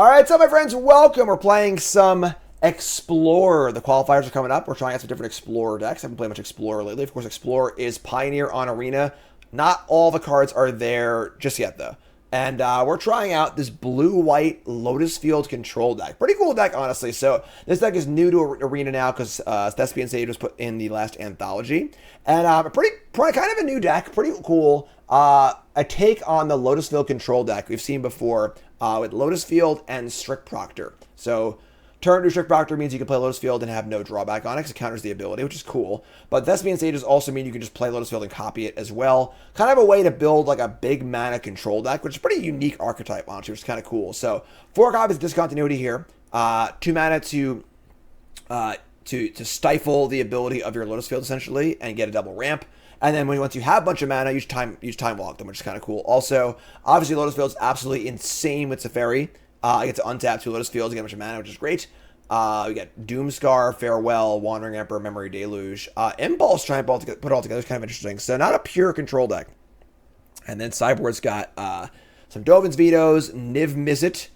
Alright, so my friends, welcome. We're playing some Explorer. The qualifiers are coming up. We're trying out some different Explorer decks. I haven't played much Explorer lately. Of course, Explorer is Pioneer on Arena. Not all the cards are there just yet, though. And we're trying out this blue-white Lotus Field control deck. Pretty cool deck, honestly. So this deck is new to Arena now because Thespian Sage was put in the last anthology. And pretty kind of a new deck. Pretty cool. A take on the Lotus Field control deck we've seen before with Lotus Field and Strict Proctor. So turn to Strict Proctor means you can play Lotus Field and have no drawback on it because it counters the ability, which is cool. But Thespian Sages also mean you can just play Lotus Field and copy it as well. Kind of a way to build like a big mana control deck, which is a pretty unique archetype, honestly, which is kind of cool. So 4 copies of Discontinuity here. 2 mana to stifle the ability of your Lotus Field, essentially, and get a double ramp. And then once you have a bunch of mana, use time walk them, which is kind of cool. Also, obviously, Lotus Field is absolutely insane with Teferi. I get to untap 2 Lotus Fields, get a bunch of mana, which is great. We get Doomscar, Farewell, Wandering Emperor, Memory Deluge. Impulse, trying to put it all together is kind of interesting. So not a pure control deck. And then Sideboard's got some Dovin's Vetoes, Niv Mizzet,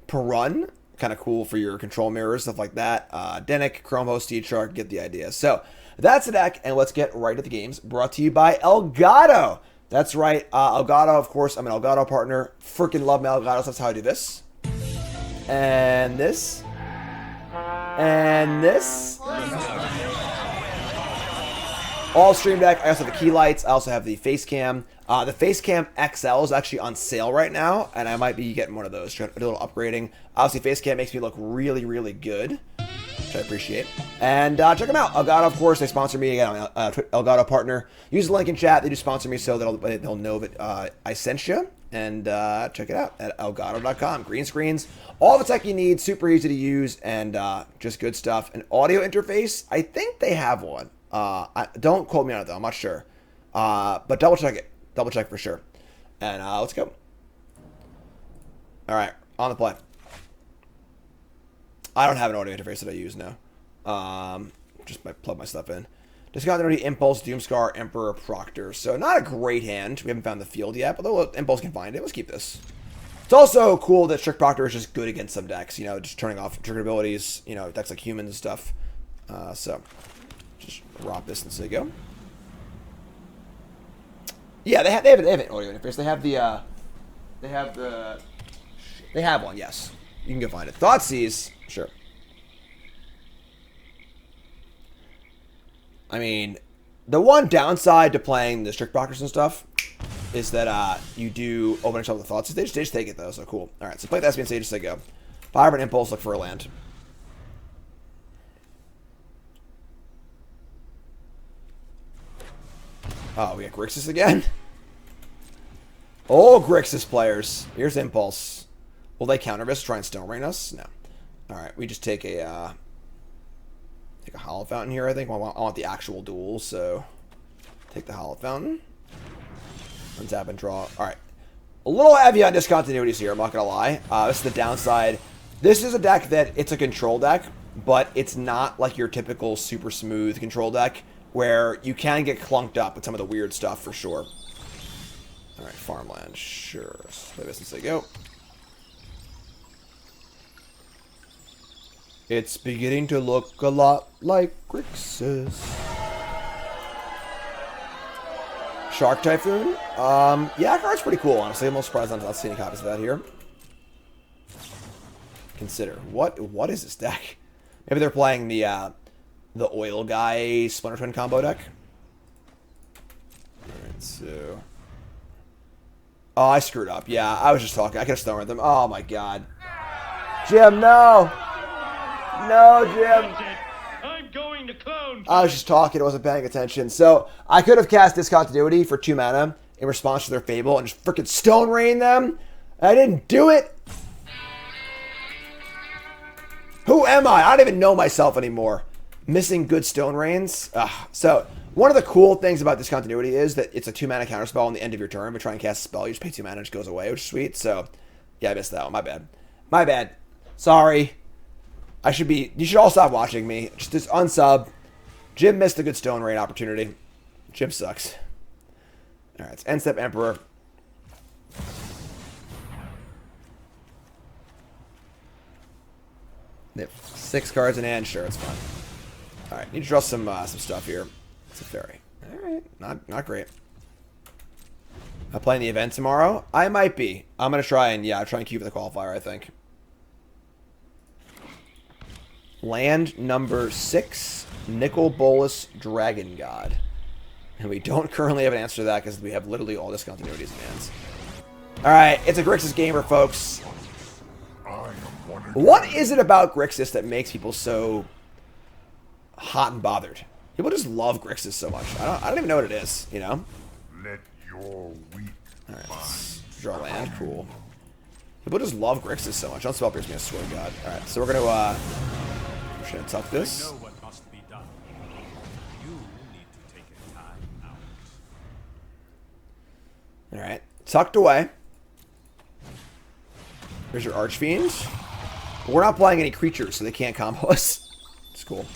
Perun. Kind of cool for your control mirrors, stuff like that. Denic, Chrome Host, Steed Shark, get the idea. So that's the deck, and let's get right to the games. Brought to you by Elgato. That's right, Elgato, of course. I'm an Elgato partner. Freaking love my Elgato, so that's how I do this. And this. And this. All stream deck. I also have the key lights. I also have the face cam. The face cam XL is actually on sale right now, and I might be getting one of those. Trying to do a little upgrading. Obviously, face cam makes me look really, really good, which I appreciate. And check them out. Elgato, of course, they sponsor me. Again, I'm an Elgato partner. Use the link in chat. They do sponsor me, so they'll know that I sent you. And check it out at elgato.com. Green screens, all the tech you need, super easy to use, and just good stuff. An audio interface, I think they have one. Don't quote me on it, though. I'm not sure. But double check it. Double check for sure. And let's go. All right, on the play. I don't have an audio interface that I use now. Just plug my stuff in. Discontinuity, Impulse, Doomscar, Emperor, Proctor. So not a great hand. We haven't found the field yet, but Impulse can find it. Let's keep this. It's also cool that Strict Proctor is just good against some decks. You know, just turning off trigger abilities. You know, decks like humans and stuff. So just rob this and say go. Yeah, they have an audio interface. They have one. Yes, you can go find it. Thoughtseize, sure. I mean, the one downside to playing the Strict Proctors and stuff is that you do open yourself the Thoughtseize. They just take it though, so cool. All right, so play the Thespian Sage, say go. Fire an Impulse, look for a land. Oh, we got Grixis again? Oh, Grixis players. Here's Impulse. Will they counter this, try and Stone Rain us? No. Alright, we just take a Hollow Fountain here, I think. I want the actual duel, so take the Hollow Fountain. Untap and draw. Alright. A little heavy on discontinuities here, I'm not gonna lie. This is the downside. This is a deck that it's a control deck, but it's not like your typical super smooth control deck, where you can get clunked up with some of the weird stuff for sure. Alright, farmland, sure. Let's play this and say go. It's beginning to look a lot like Grixis. Shark Typhoon? Yeah, card's pretty cool, honestly. I'm most surprised I'm not seeing any copies of that here. Consider. What is this deck? Maybe they're playing the Oil Guy Splinter Twin combo deck. Alright, so... Oh, I screwed up. Yeah, I was just talking. I could have Stone with them. Oh, my God. Jim, no! No, Jim! I'm going to clone. I was just talking. I wasn't paying attention. So, I could have cast Discontinuity for 2 mana in response to their Fable and just freaking Stone Rain them. I didn't do it. Who am I? I don't even know myself anymore. Missing good Stone Rains. So, one of the cool things about Discontinuity is that it's a 2 mana counterspell on the end of your turn. If you try and cast a spell, you just pay 2 mana and it just goes away, which is sweet. So, yeah, I missed that one. My bad. My bad. Sorry. You should all stop watching me. Just unsub. Jim missed a good Stone Rain opportunity. Jim sucks. Alright, it's End Step Emperor. They have 6 cards in hand. Sure, it's fine. All right, need to draw some stuff here. Teferi. All right, not great. I'm playing the event tomorrow. I might be. I'm gonna try and keep the qualifier. I think. Land number 6, Nicol Bolas Dragon God, and we don't currently have an answer to that because we have literally all discontinuities in hands. All right, it's a Grixis gamer, folks. What is it about Grixis that makes people so hot and bothered? People just love Grixis so much. I don't even know what it is, you know? Let your weak Alright, let's draw land. Cool. People just love Grixis so much. Don't spell pierce me, I swear to God. Alright, so we're gonna tuck this. I know what must be done. You need to take a time out. Alright, tucked away. There's your Archfiend. We're not playing any creatures, so they can't combo us. It's cool.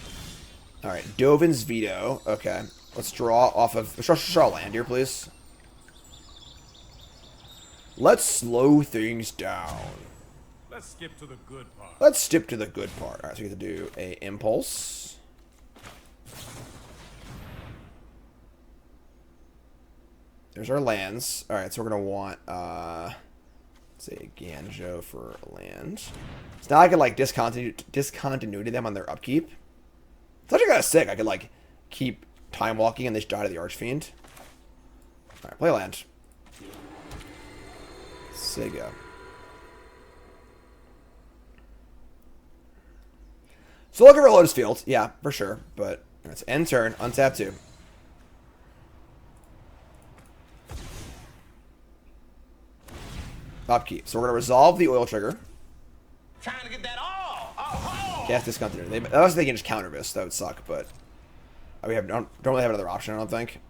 Alright, Dovin's Veto. Okay. Let's draw off of... Let's draw land here, please. Let's slow things down. Let's skip to the good part. Let's skip to the good part. Alright, so we get to do a Impulse. There's our lands. Alright, so we're going to want... let's say Ganjo for land. So now I can, like, discontinuity them on their upkeep. It's actually kind of sick. I could, like, keep time walking and they just die to the Archfiend. Alright, play land. Sega. So looking for Lotus Field. Yeah, for sure. But it's end turn. Untap 2. Upkeep. So we're going to resolve the oil trigger. Trying to get that all. Oh, Cast Discontinuity. Unless they can just counter this, that would suck, but we don't really have another option, I don't think.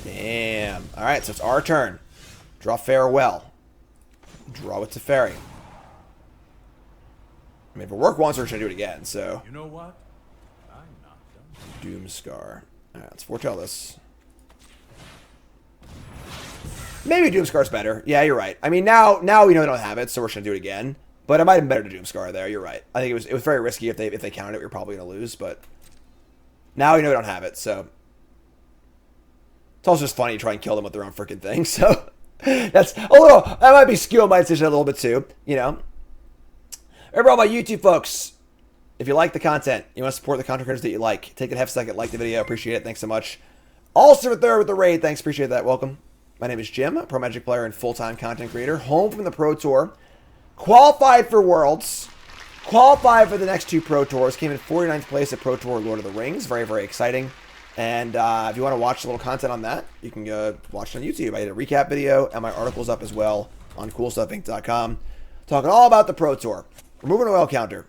Damn. Alright, so it's our turn. Draw Farewell. Draw with Teferi. I mean, if it worked once, we're going to do it again, so... You know what? I'm not done. Doomscar. Alright, let's foretell this. Maybe Doomscar's better. Yeah, you're right. I mean, now we know they don't have it, so we're just going to do it again. But it might have been better to Doomscar there. You're right. I think it was very risky if they counted it. We were probably going to lose, but now we know we don't have it, so it's also just funny to try and kill them with their own freaking thing. So that's a little. That might be skewing my decision a little bit too. You know. Remember, all my YouTube folks, if you like the content, you want to support the content creators that you like, take a half second, like the video, appreciate it. Thanks so much. Also, there with the raid, thanks, appreciate that. Welcome. My name is Jim, Pro Magic player and full-time content creator. Home from the Pro Tour. Qualified for Worlds. Qualified for the next 2 Pro Tours. Came in 49th place at Pro Tour Lord of the Rings. Very, very exciting. And if you want to watch a little content on that, you can go watch it on YouTube. I did a recap video, and my article's up as well on CoolStuffInc.com. Talking all about the Pro Tour. Remove an oil counter.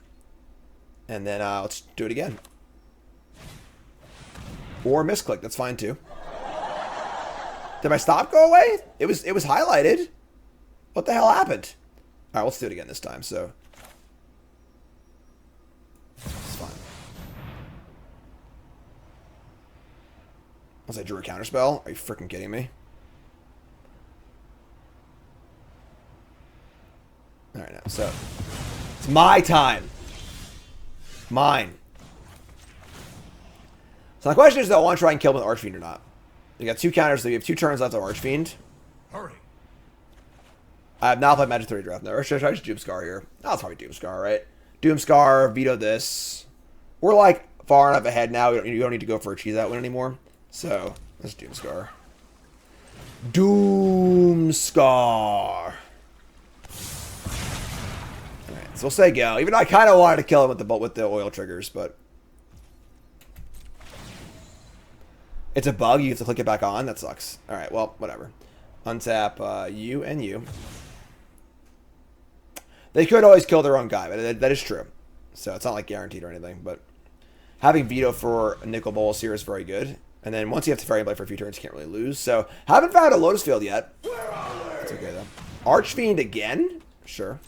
And then let's do it again. Or misclick. That's fine, too. Did my stop go away? It was highlighted. What the hell happened? Alright, let's do it again this time, so. It's fine. Unless I drew a counterspell? Are you freaking kidding me? Alright, now, so. It's my time. Mine. So the question is, do I want to try and kill him with Archfiend or not? We got 2 counters, so we have 2 turns left of Archfiend. Hurry. I have not played Magic 3 draft. No, or should I just Doomscar here? No, it's probably Doomscar, right? Doomscar, veto this. We're like far enough ahead now. You don't need to go for a cheese out win anymore. So let's Doomscar. Doomscar. Alright, so we'll say go. Even though I kind of wanted to kill him with the oil triggers, but it's a bug. You have to click it back on. That sucks. Alright, well, whatever. Untap you and you. They could always kill their own guy, but that is true. So it's not like guaranteed or anything, but having veto for Nicol Bolas here is very good. And then once you have Teferi play for a few turns, you can't really lose. So haven't found a Lotus Field yet. It's okay though. Archfiend again? Sure.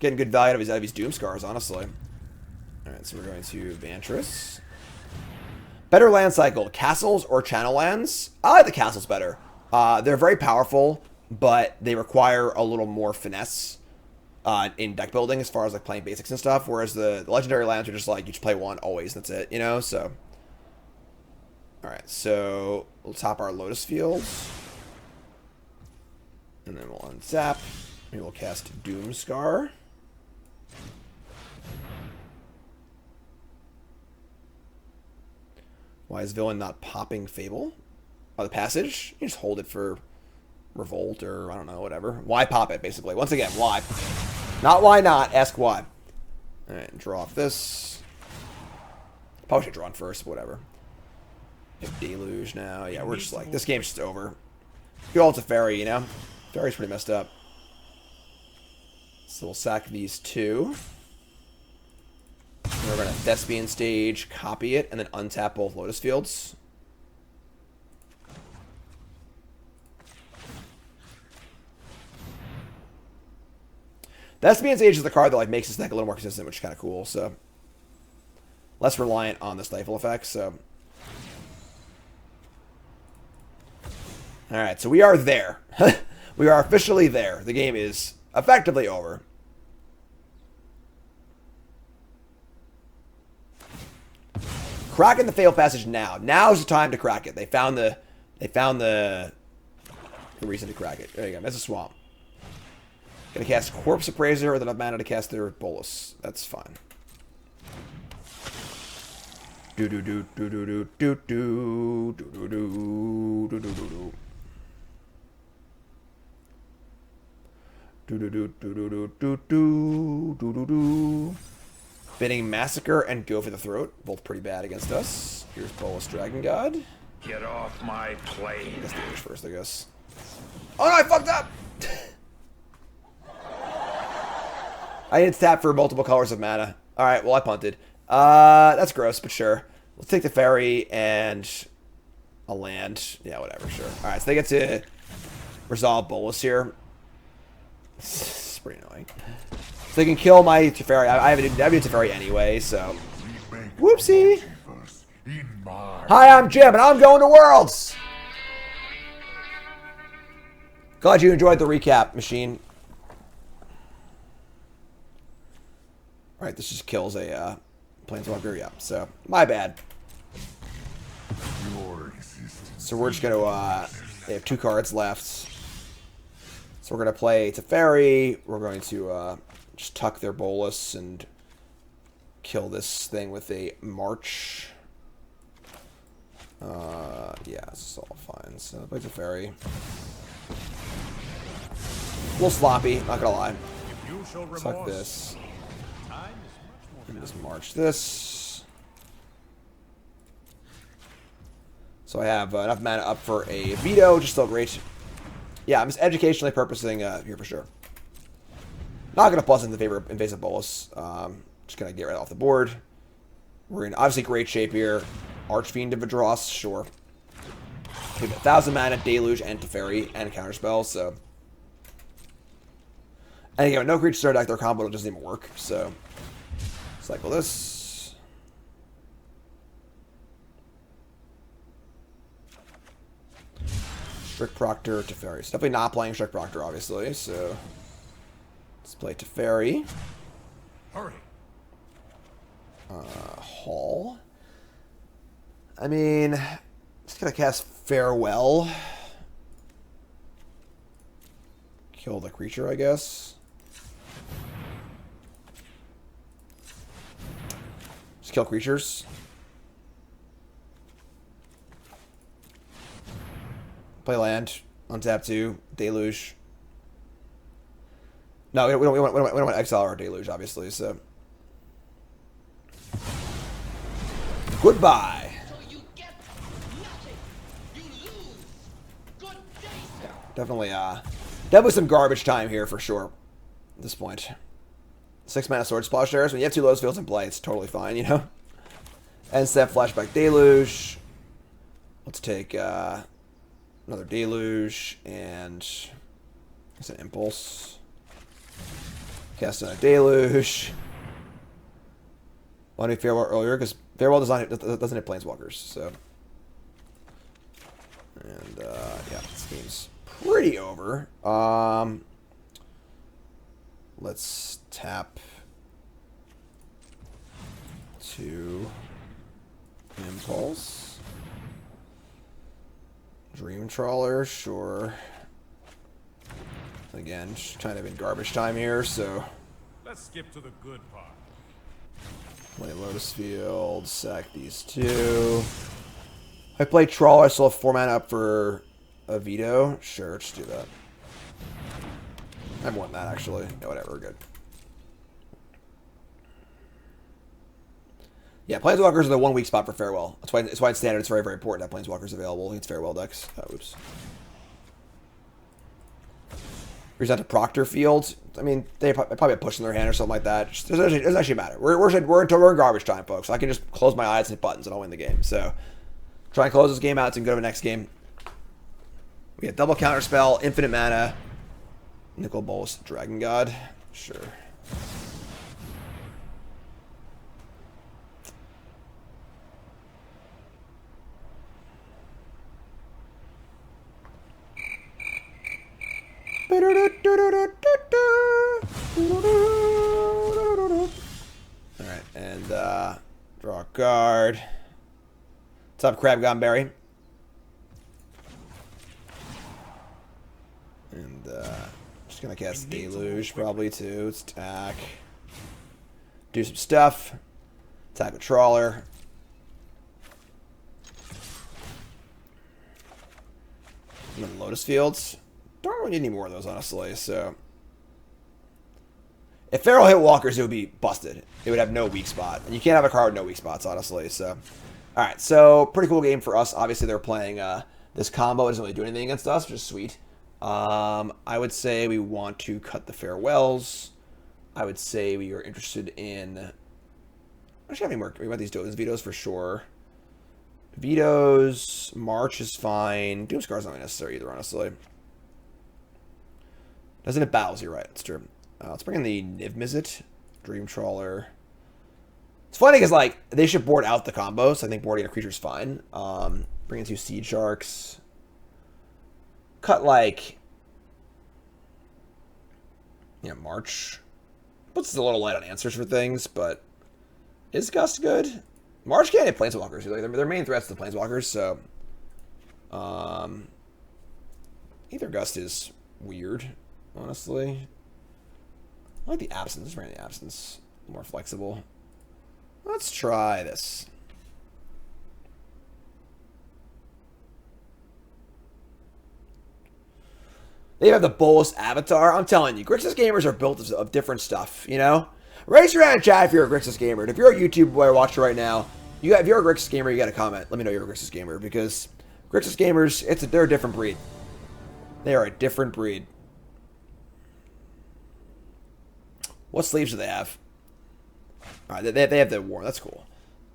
Getting good value out of his Doomscars, honestly. Alright, so we're going to Vantress. Better land cycle, castles or channel lands? I like the castles better. They're very powerful. but they require a little more finesse in deck building as far as like playing basics and stuff. Whereas the legendary lands are just like you just play one always, that's it, you know. So, all right, so we'll top our Lotus Fields, and then we'll untap. We will cast Doomscar. Why is Villain not popping Fable? Oh, the passage? You just hold it for Revolt or, I don't know, whatever. Why pop it, basically? Once again, why? Not why not, ask why. Alright, draw off this. Probably should draw on first, but whatever. Deluge now. Yeah, we're just like, this game's just over. Go all Teferi, you know? Teferi's pretty messed up. So we'll sack these two. And we're going to Thespian Stage, copy it, and then untap both Lotus Fields. Thespian Stage is the card that like makes this deck a little more consistent, which is kind of cool. So less reliant on the Stifle effect. So all right, so we are there. We are officially there. The game is effectively over. Cracking the Fatal Passage now. Now's the time to crack it. They found the reason to crack it. There you go. That's a swamp. Gonna cast Corpse Appraiser with enough mana to cast their Bolus. That's fine. Do do do do do do do do do do do do do do. Do do do do do do do do do do do. Bidding Massacre and Go for the Throat. Both pretty bad against us. Here's Bolus Dragon God. Get off my plane. I guess the English first, I guess. Oh no, I fucked up! I need to tap for multiple colors of mana. Alright, well I punted. That's gross, but sure. Let's take the Ferry and a land. Yeah, whatever, sure. Alright, so they get to resolve Bolus here. It's pretty annoying. So they can kill my Teferi. I have a Teferi anyway, so. Whoopsie. Hi, I'm Jim, and I'm going to Worlds. Glad you enjoyed the recap, machine. All right, this just kills a Planeswalker. Yeah, so my bad. So we're just gonna. They have 2 cards left. So we're gonna play Teferi. We're going to just tuck their Bolus and kill this thing with a March. Yeah, it's all fine. So play Teferi. A little sloppy, not gonna lie. Tuck this. And just march this. So I have enough mana up for a veto, just still great. Yeah, I'm just educationally purposing here for sure. Not going to plus in the favor of Invasive Bolus. Just going to get right off the board. We're in obviously great shape here. Archfiend of Vadros, sure. We have 1,000 mana, Deluge, and Teferi, and Counterspell, so. And again, no creature start deck, their combo doesn't even work, so. Cycle this. Strict Proctor, Teferi. So definitely not playing Strict Proctor, obviously, so. Let's play Teferi. Hurry. Hall. I mean, just gonna cast Farewell. Kill the creature, I guess. Just kill creatures. Play land. Untap 2. Deluge. No, we don't want to exile our Deluge, obviously, so. Goodbye. So you get nothing. You lose. Good day. Yeah, definitely some garbage time here for sure. At this point. 6 mana Sword Plowshares. When you have 2 Lotus Fields in play, it's totally fine, you know? And step Flashback Deluge. Let's take another Deluge and it's an Impulse. Cast another Deluge. Why did Farewell earlier? Because Farewell doesn't hit Planeswalkers, so. And yeah, this game's pretty over. Let's tap 2 Impulse. Dream Trawler, sure. Again, just kind of in garbage time here, so... Let's skip to the good part. Play Lotus Field, sack these 2. I play Trawler, I still have 4 mana up for a veto. Sure, let's do that. I have more than that, actually. Yeah, whatever, we're good. Yeah, Planeswalkers are the 1 weak spot for Farewell. That's why in Standard it's very, very important to have Planeswalkers available against Farewell decks. Oh, oops. Present to Proctor Field. I mean, they probably have push in their hand or something like that. It doesn't actually matter. We're in garbage time, folks. I can just close my eyes and hit buttons and I'll win the game. So, try and close this game out and go to the next game. We have double counter spell, infinite mana, Nicol Bolas, Dragon God. Sure. Alright, and draw a card. What's up, Crab Gunberry? And just gonna cast Deluge probably too. Let's attack. Do some stuff. Attack with Trawler. And then Lotus Fields. Don't really need any more of those, honestly, so... If Feral hit Walkers, it would be busted. It would have no weak spot. And you can't have a card with no weak spots, honestly, so... Alright, so pretty cool game for us. Obviously, they're playing this combo. It doesn't really do anything against us, which is sweet. I would say we want to cut the Farewells. I would say we are interested in... Actually, having more. We want these vetoes for sure. Vetoes, March is fine. Doomscar's not really necessary either, honestly. Doesn't it battles? You're right. It's true. Let's bring in the Niv-Mizzet, Dream Trawler. It's funny because like they should board out the combo, so I think boarding a creature is fine. Bring in 2 Seed Sharks. Cut like March. Puts us a little light on answers for things, but is Gust good? March can't hit Planeswalkers. Like their main threats to the Planeswalkers, so either Gust is weird. Honestly, I like the Absence. Let's bring in the Absence. More flexible. Let's try this. They have the Bolas avatar. I'm telling you, Grixis gamers are built of different stuff, you know? Raise your hand in chat if you're a Grixis gamer. And if you're a YouTube player watching right now, if you're a Grixis gamer, you got to comment. Let me know you're a Grixis gamer, because Grixis gamers, they're a different breed. They are a different breed. What sleeves do they have? All right, they have the War. That's cool.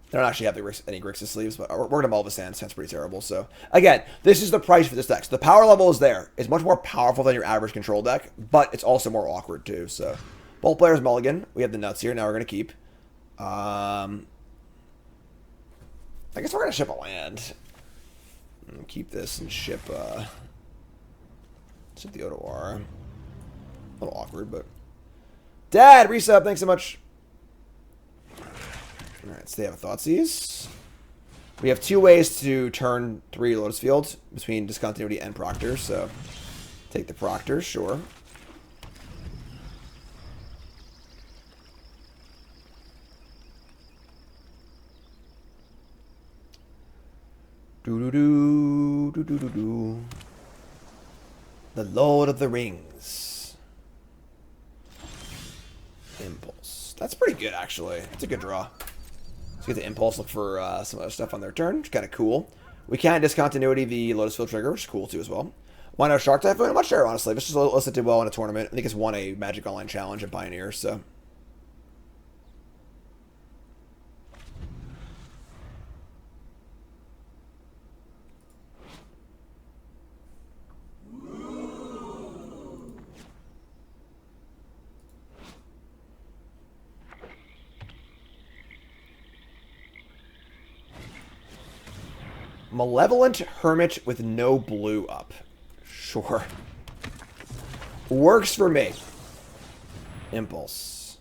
They don't actually have any Grixis sleeves, but we're going to Mulva Sand. Sounds pretty terrible. So, again, this is the price for this deck. So the power level is there. It's much more powerful than your average control deck, but it's also more awkward, too. So, both players mulligan. We have the nuts here. Now we're going to keep. I guess we're going to ship a land. Keep this and ship the Odoar. A little awkward, but... Dad, resub, thanks so much. Alright, so they have a Thoughtseize. We have 2 ways to turn 3 Lotus Field between Discontinuity and Proctor, so take the Proctor, sure. Do-do-do, do-do-do-do. The Lord of the Rings. Impulse. That's pretty good, actually. It's a good draw. Let's get the Impulse, look for some other stuff on their turn. It's kind of cool. We can Discontinuity the Lotus Field trigger, which is cool, too, as well. Why not Shark Typhoon? I'm not sure, honestly. This is listed did well in a tournament. I think it's won a Magic Online Challenge at Pioneer, so... Malevolent Hermit with no blue up. Sure. Works for me. Impulse.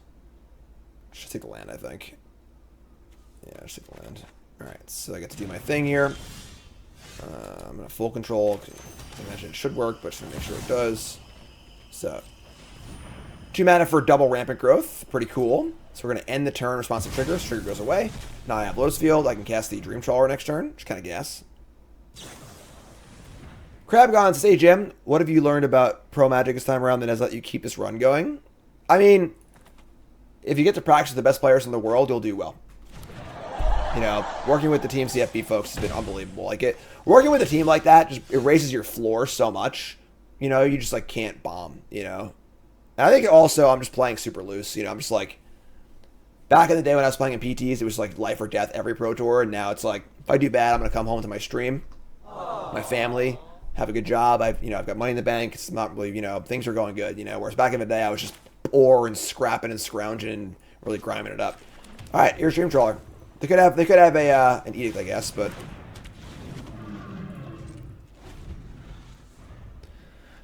Should take the land, I think. Yeah, I should take the land. Alright, so I get to do my thing here. I'm going to full control. I mentioned it should work, but just to make sure it does. So, 2 mana for double rampant growth. Pretty cool. So we're going to end the turn, responsive triggers. Trigger goes away. Now I have Lotus Field. I can cast the Dream Trawler next turn. Just kind of gas. Crabgon says, hey Jim, what have you learned about Pro Magic this time around that has let you keep this run going? I mean, if you get to practice with the best players in the world, you'll do well. You know, working with the Team CFB folks has been unbelievable. Like, working with a team like that just, it raises your floor so much. You know, you just, like, can't bomb, you know. And I think also I'm just playing super loose. You know, I'm just, like, back in the day when I was playing in PTs, it was, like, life or death every Pro Tour. And now it's, like, if I do bad, I'm going to come home to my stream, my family, have a good job. I've got money in the bank. It's not really, you know, things are going good, you know. Whereas back in the day, I was just poor and scrapping and scrounging and really grinding it up. All right, here's Dream Trawler. They could have a an edict, I guess, but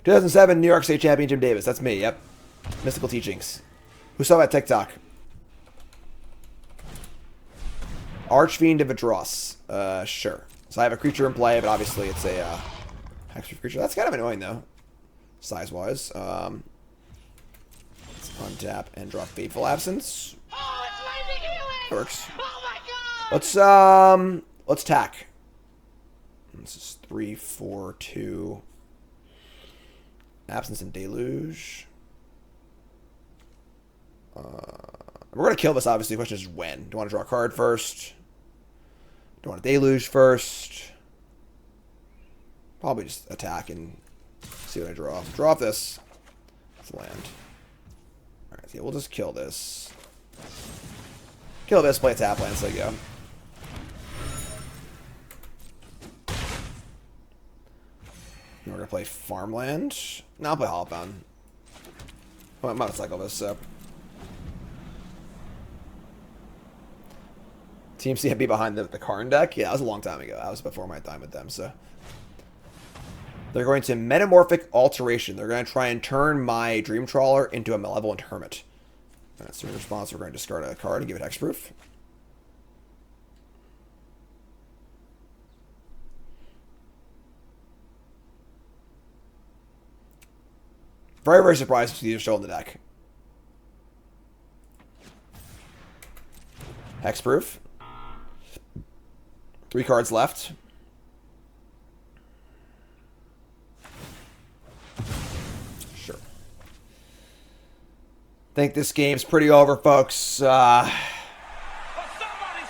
2007 New York State Champion Jim Davis. That's me. Yep. Mystical Teachings. Who saw that TikTok? Archfiend of Adros. Sure. So I have a creature in play, but obviously it's a hexproof creature. That's kind of annoying though, size-wise. Let's untap and draw Fateful Absence. Oh, it's lightning healing! Works. Oh my god! Let's tack. This is 3, 4, 2. Absence and Deluge. We're gonna kill this. Obviously, the question is when. Do you want to draw a card first? Do you want to Deluge first? Probably just attack and see what I draw. Draw off this. It's land. All right, so yeah, we'll just kill this. Kill this. Play a tap land. So go. We're gonna play farmland. No, I'll play Hollowbound. I might cycle this up. Team CMB behind the Karn deck? Yeah, that was a long time ago. That was before my time with them, so. They're going to Metamorphic Alteration. They're going to try and turn my Dream Trawler into a Malevolent Hermit. So in response, we're going to discard a card and give it hexproof. Very, very surprised to see these show in the deck. Hexproof. 3 cards left. Sure. Think this game's pretty over, folks. Well, somebody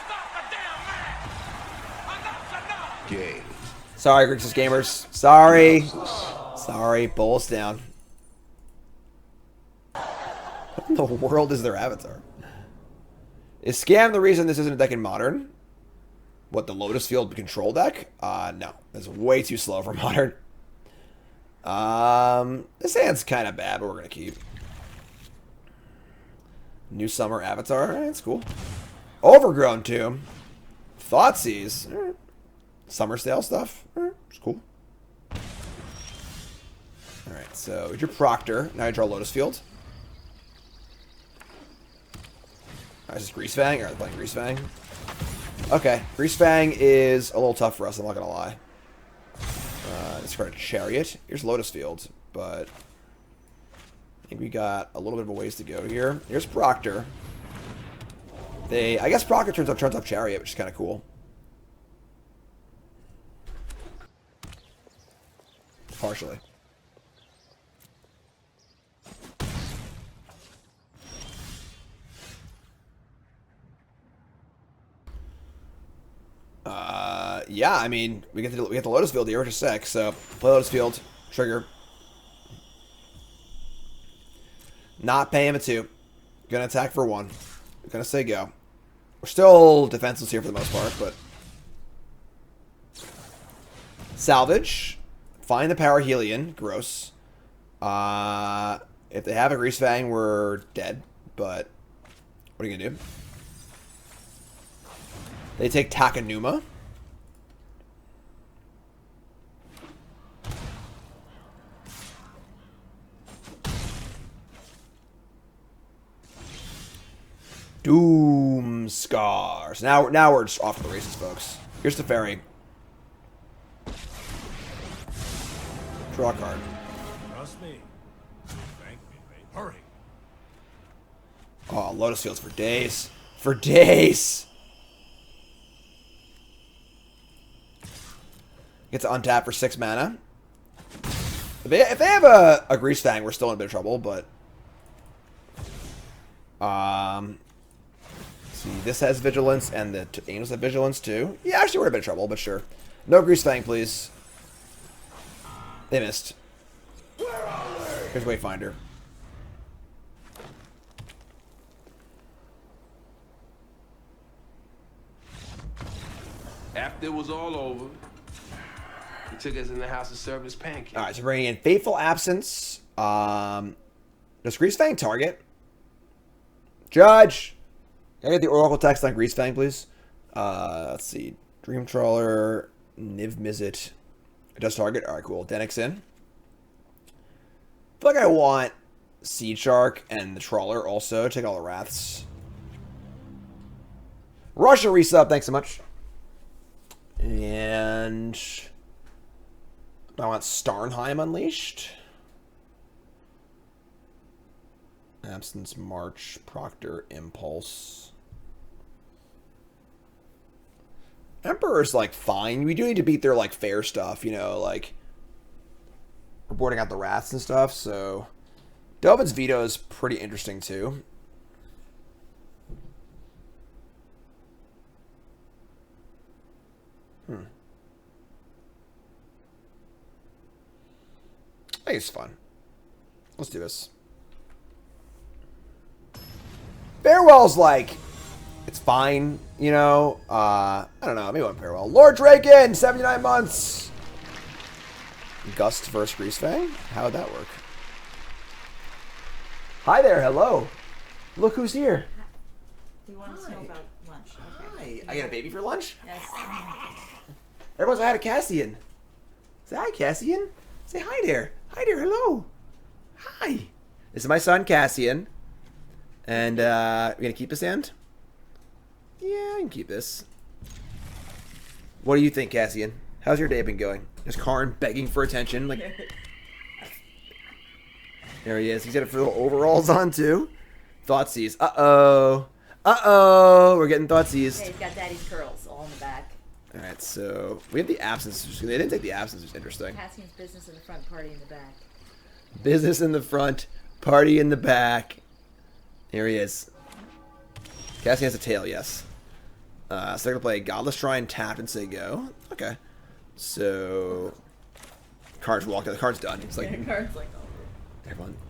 stop the damn man! Enough's enough! Gay. Sorry, Grixis gamers. Sorry. Sorry, bulls down. What in the world is their avatar? Is Scam the reason this isn't a deck in Modern? What, the Lotus Field control deck? No. That's way too slow for Modern. This hand's kind of bad, but we're going to keep. New Summer Avatar. That's cool. Overgrown Tomb. Thoughtseize. Summer Sale stuff. It's cool. Alright, so your Proctor. Now I draw Lotus Field. Alright, is this Greasefang? Or are they playing Greasefang? Okay, Greasefang is a little tough for us, I'm not gonna lie. Discard a Chariot. Here's Lotus Field, but I think we got a little bit of a ways to go here. Here's Proctor. I guess Proctor turns up Chariot, which is kind of cool. Partially. Yeah, I mean, we get the Lotus Field here, which is sick. So play Lotus Field, trigger. Not pay him a 2. Gonna attack for 1. Gonna say go. We're still defenseless here for the most part, but salvage. Find the Power Helion. Gross. If they have a Greasefang, we're dead. But what are you gonna do? They take Takanuma. Doom Scars. Now we're just off to the races, folks. Here's Teferi. Draw a card. Trust me. Thank me, mate. Hurry. Oh, Lotus Fields for days. For days! Gets to untap for 6 mana. If they have a Greasefang, we're still in a bit of trouble, but... see, this has Vigilance, and the Angels have Vigilance, too. Yeah, actually, we're in a bit of trouble, but sure. No Greasefang, please. They missed. Here's Wayfinder. After it was all over, he took us in the house to serve his pancakes. Alright, so bringing in Fateful Absence. Does Greasefang target? Judge! Can I get the Oracle text on Greasefang, please? Let's see. Dream Trawler, Niv Mizzet. It does target. Alright, cool. Denix in. I feel like I want Seed Shark and the Trawler also. Take all the Wraths. Russia resub, thanks so much. And I want Starnheim Unleashed. Absence, March, Proctor, Impulse. Emperor's like fine. We do need to beat their like fair stuff, you know, like reporting out the Wraths and stuff. So Delvin's Veto is pretty interesting too. I think it's fun. Let's do this. Farewell's like, it's fine, you know. I don't know. Maybe one Farewell. Lord Draken, 79 months. Gust versus Greasefang. How would that work? Hi there. Hello. Look who's here. Do you want to know about lunch? Okay. Hi. I got a baby for lunch? Yes. Everyone's hi to Cassian. Say hi, Cassian. Say hi there. Hi there. Hello. Hi. This is my son, Cassian. And, we're going to keep this end? Yeah, I can keep this. What do you think, Cassian? How's your day been going? Is Karn begging for attention? Like, there he is. He's got a little overalls on, too. Thoughtseize. Uh-oh. Uh-oh. We're getting Thoughtseize. Yeah, he's got daddy's curls all in the back. Alright, so we have the Absence. They didn't take the Absence, which is interesting. Cassian's business in the front, party in the back. Business in the front, party in the back. Here he is. Cassian has a tail, yes. So they're going to play Godless Shrine, tap, and say go. Okay. So, card's walked out. The card's done. It's like, Yeah, card's like over.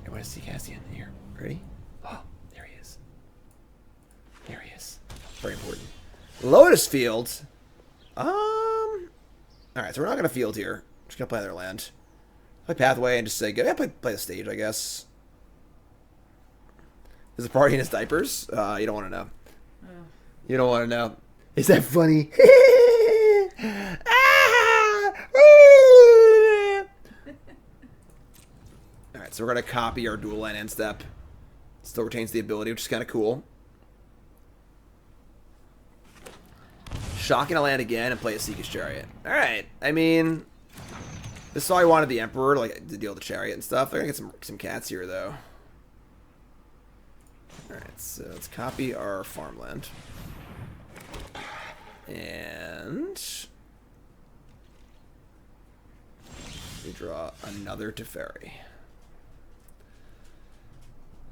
Everyone see Cassian here. Ready? Oh, there he is. There he is. Very important. Lotus Field. Alright, so we're not going to field here. We're just going to play their land. Play Pathway and just say go. Yeah, play the stage, I guess. Is the party in his diapers? You don't want to know. You don't want to know. Is that funny? Alright, so we're going to copy our dual land end step. Still retains the ability, which is kind of cool. Shocking a land again and play a Seeker's Chariot. Alright, I mean, this is why I wanted the Emperor like, to deal with the Chariot and stuff. They're going to get some cats here, though. Alright, so let's copy our farmland. And we draw another Teferi.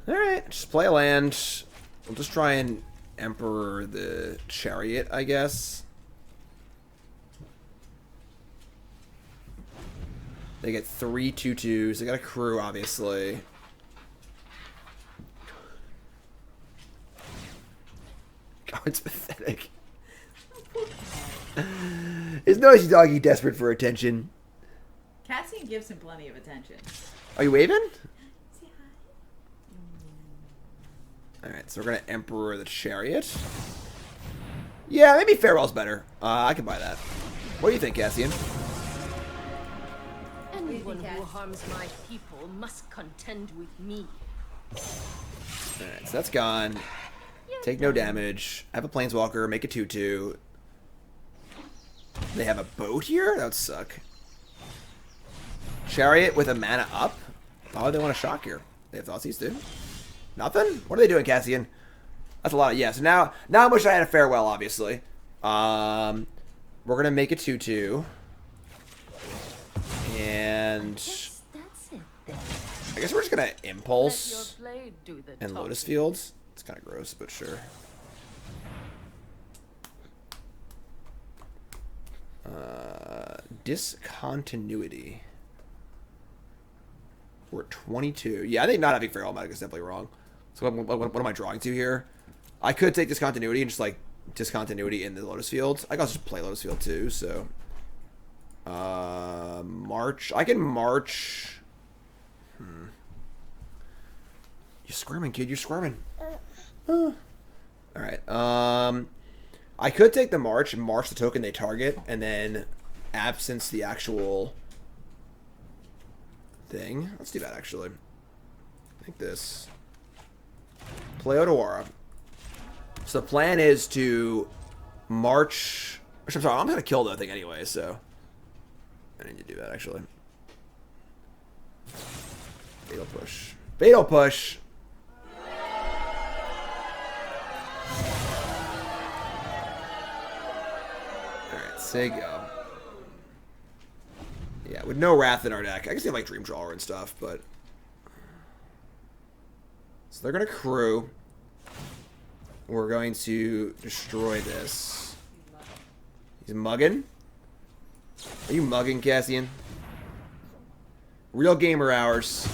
Alright, just play a land. We'll just try and Emperor the Chariot, I guess. They get 3 2/2s. They got a crew, obviously. Oh, it's pathetic. Is Noisy Doggy desperate for attention? Cassian gives him plenty of attention. Are you waving? Say hi. Alright, so we're going to Emperor the Chariot. Yeah, maybe Farewell's better. I can buy that. What do you think, Cassian? Anyone Cass? who harms my people must contend with me. Alright, so that's gone. Take no damage. Have a Planeswalker. Make a 2/2. They have a boat here? That would suck. Chariot with a mana up? Why would they want a shock here? They have Thoughtseize too? Nothing? What are they doing, Cassian? That's a lot of... Yeah, so now I wish I had a Farewell, obviously. We're going to make a 2/2. And... That's it then. I guess we're just going to Let Impulse your blade do the and Lotus talking. Fields. It's kind of gross, but sure. Discontinuity. We're at 22. Yeah, I think not having Feral Magic is definitely wrong. So what am I drawing to here? I could take Discontinuity and just like Discontinuity in the Lotus Field. I can also just play Lotus Field too, so. March. I can March. You're squirming, kid. You're squirming. Alright. I could take the March and march the token they target, and then absence the actual thing. Let's do that, actually. Like this. Play Otawara. So the plan is to march... I'm sorry, I'm going to kill that thing anyway, so... I need to do that, actually. Fatal Push. Fatal Push! Alright, say go. Yeah, with no Wrath in our deck. I guess they have like Dream Drawer and stuff, but... So they're going to crew. We're going to destroy this. He's mugging? Are you mugging, Cassian? Real gamer hours.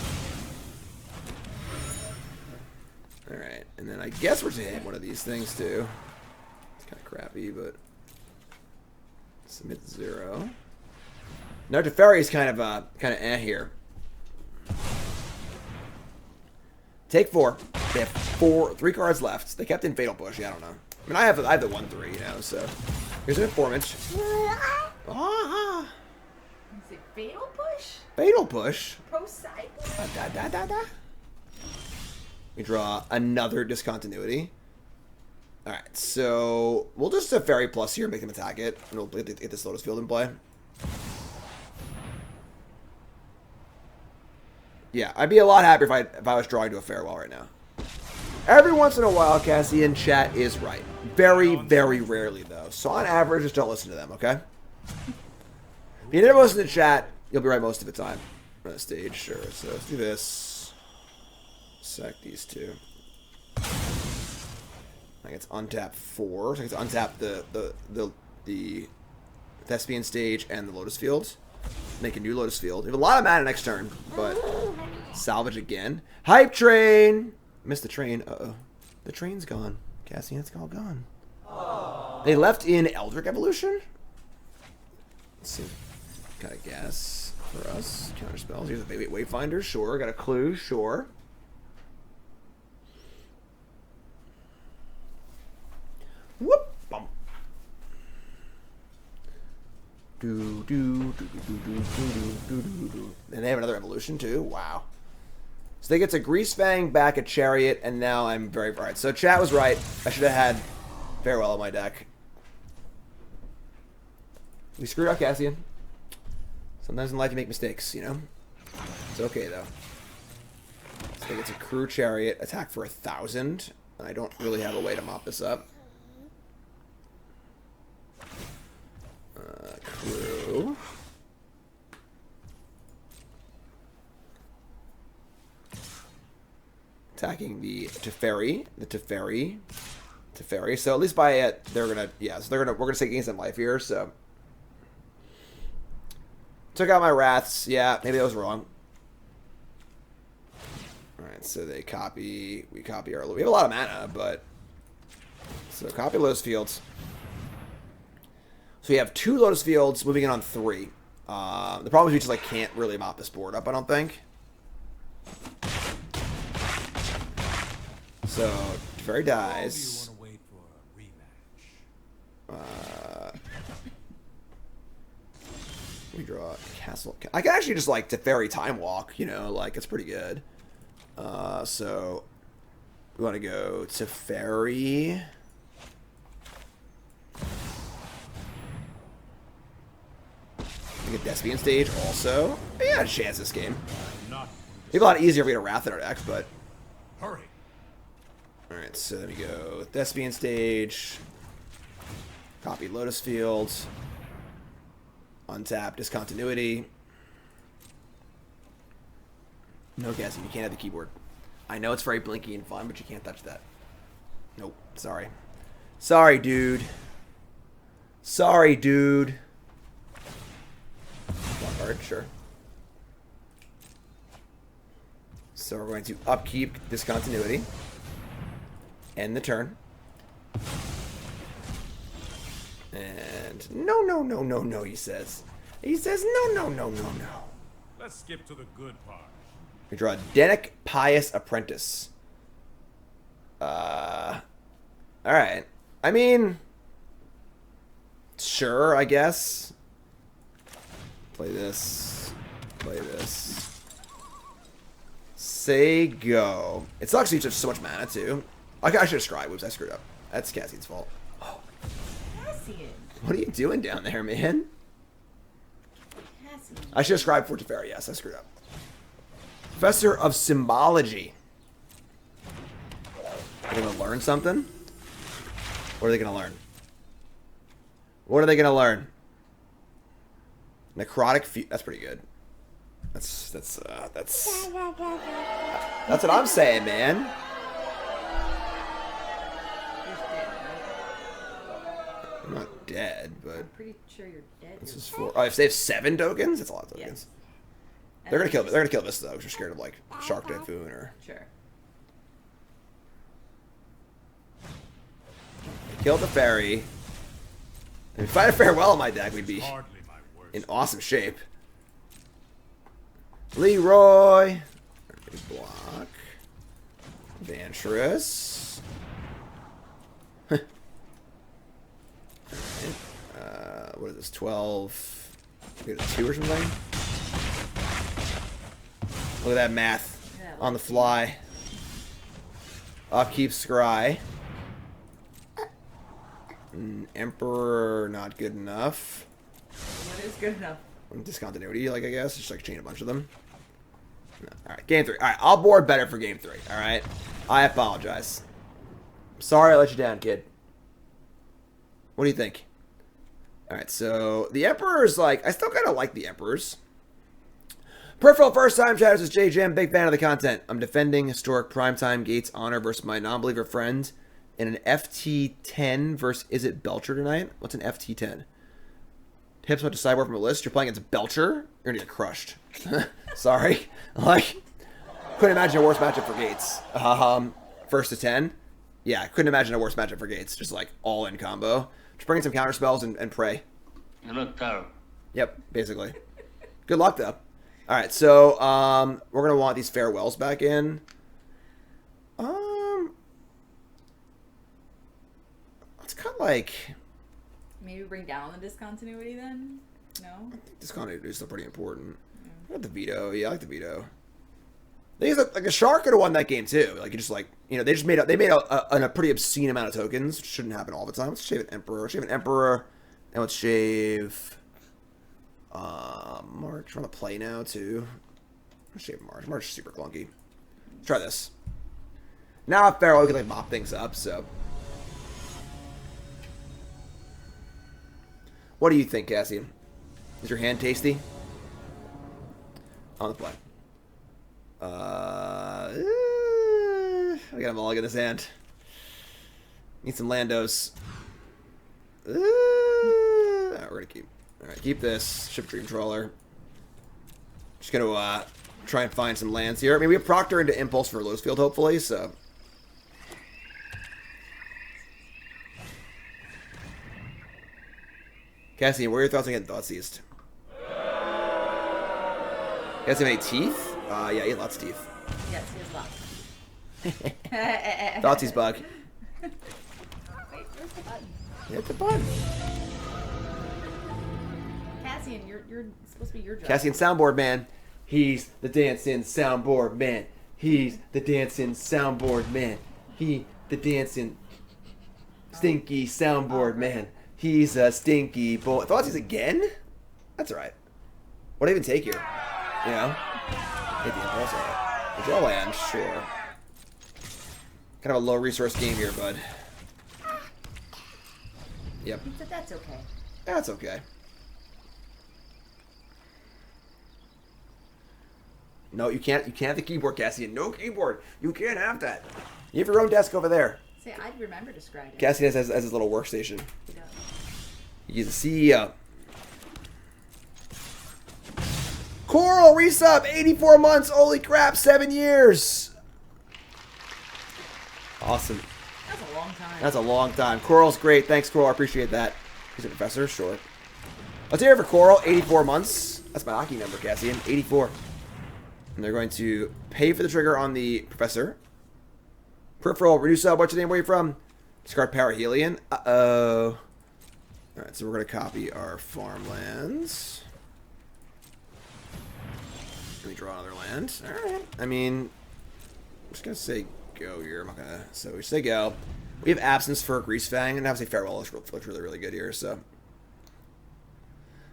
Alright, and then I guess we're going to hit one of these things too. It's kind of crappy, but... Submit 0. No, Teferi's kind of eh here. Take 4. They have 3 cards left. They kept in Fatal Push. Yeah, I don't know. I mean, I have the 1/3, you know. So here's an Informant. Ah, Is it Fatal Push? Fatal Push. Poseidon? We draw another Discontinuity. All right, so we'll just Teferi plus here, make them attack it, and we'll get this Lotus Field in play. Yeah, I'd be a lot happier if I was drawing to a Farewell right now. Every once in a while, Cassian, chat is right. Very, very rarely, though. So on average, just don't listen to them, okay? If you never listen to chat, you'll be right most of the time. On the stage, sure. So let's do this. Sack these two. I think it's untap 4. So I think it's untap the Thespian stage and the Lotus Field. Make a new Lotus Field. We have a lot of mana next turn, but salvage again. Hype Train! Missed the train. Uh-oh. The train's gone. Cassian, it's all gone. They left in Eldritch Evolution? Let's see. Got a guess for us. Counter spells. Here's a Wayfinder. Sure. Got a clue. Sure. Whoop! Bump. And they have another evolution too. Wow. So they get to Greasefang, back a Chariot, and now I'm very bright. So chat was right. I should have had Farewell on my deck. We screwed up, Cassian. Sometimes in life you make mistakes, you know? It's okay though. So they get to Crew Chariot, attack for 1,000. I don't really have a way to mop this up. Crew. Attacking the Teferi. Teferi. So at least by it, they're gonna, yeah. So we're gonna take some life here. So took out my Wraths. Yeah, maybe that was wrong. All right, so they copy. We copy our. We have a lot of mana, but so copy Lotus Fields. So we have 2 Lotus Fields, moving in on 3. The problem is we just like can't really mop this board up, I don't think. So Teferi dies. You want to wait for a rematch? We draw a Castle. I can actually just like Teferi Time Walk, you know, like it's pretty good. So We want to go Teferi. We get Thespian stage also. Yeah, a chance this game. Not Maybe a lot easier if we had a Wrath in our deck, but... hurry. Alright, so there we go. Thespian stage. Copy Lotus Field. Untap Discontinuity. No guessing, you can't have the keyboard. I know it's very blinky and fun, but you can't touch that. Nope, sorry. Sorry, dude. Sorry, dude. One card, sure. So we're going to upkeep Discontinuity. End the turn. And no, he says. He says no. Let's skip to the good part. We draw Denic Pious Apprentice. Alright. I mean... Sure, I guess. Play this. Play this. Say go. It sucks you just so much mana, too. I should have scryed. Whoops, I screwed up. That's Cassian's fault. Cassian. What are you doing down there, man? Cassian. I should have scribed for Teferi. Yes, I screwed up. Professor of Symbology. Are they going to learn something? What are they going to learn? What are they going to learn? Necrotic Fusion. That's pretty good. That's what I'm saying, man. I'm not dead, but I'm pretty sure you're dead. this is for. Oh, if they have 7 tokens, that's a lot of tokens. Yes. They're gonna kill. They're gonna kill this though, because they're scared of like Shark Typhoon or. Sure. Kill the fairy. If we fight a farewell in my deck, we'd be Hardly my worst. in awesome shape. Leroy. Block. Vantress. What is this? 12. We got a 2 or something? Look at that math on the fly. Upkeep Scry. Emperor, not good enough. What is good enough? Discontinuity, like, I guess. Just like chain a bunch of them. No. Alright, game 3. Alright, I'll board better for game 3. Alright? I apologize. Sorry I let you down, kid. What do you think? Alright, so the Emperor's like, I still kind of like the Emperors. Peripheral first time chatters is JJM, big fan of the content. I'm defending historic primetime Gates Honor versus my non-believer friend in an FT10 versus Izzet Belcher tonight. What's an FT10? Tips about to sideboard from a list. You're playing against Belcher, you're gonna get crushed. Sorry. Like, couldn't imagine a worse matchup for Gates. First to 10. Yeah, couldn't imagine a worse matchup for Gates. Just like all in combo. Just bring in some counter spells and pray. You look terrible. Yep, basically. Good luck though. Alright, so we're gonna want these farewells back in. It's kind of like Maybe bring down the discontinuity then? No? discontinuity is still pretty important. I got the veto. Yeah, I like the veto. I think it's like a shark could have won that game too. Like, you just like, you know, they made a pretty obscene amount of tokens, which shouldn't happen all the time. Let's shave an emperor. Shave an emperor, and let's shave March. We're on the play now too. Let's shave March. March is super clunky. Let's try this. Now Pharaoh can like mop things up. So, what do you think, Cassian? Is your hand tasty? On the play. I got a mulligan in his hand. Need some Landos. Alright, we're gonna keep. Alright, keep this. Ship Dream Trawler. Just gonna try and find some lands here. I mean, we have Proctor into Impulse for Lotus Field, hopefully, so. Cassie, what are your thoughts on getting Thoughtsseized? Cassie, have any teeth? Yeah, he has lots of teeth. Yes, he has lots. Thoughtseize bug. Wait, where's the button? Hit the button. Cassian, you're supposed to be your job. Cassian soundboard man. He's the dancing soundboard man. He's the dancing soundboard man. The dancing, stinky soundboard man. He's a stinky boy. Thoughts again? That's alright. What do I even take here? You know? Hit the impulse. Alright. The draw land, sure. Kind of a low resource game here, bud. Yep. That's okay. That's okay. No, you can't have the keyboard, Cassian. No keyboard. You can't have that. You have your own desk over there. See, I'd remember to scribe it. Cassian has his little workstation. He does. He's a CEO. Coral resub, 84 months. Holy crap, 7 years. Awesome. That's a long time. That's a long time. Coral's great. Thanks, Coral. I appreciate that. He's a professor, sure. Let's hear it for Coral, 84 months. That's my hockey number, Cassian, 84. And they're going to pay for the trigger on the professor. Peripheral, reduce sub. What's your name? Where are you from? Discard Parahelion. Uh-oh. Alright, so we're going to copy our farmlands. Let me draw another land. Alright. I mean, I'm just going to say go here. I'm not going to... So we say go. We have Absence for Greasefang, and obviously Farewell looks really, really good here, so...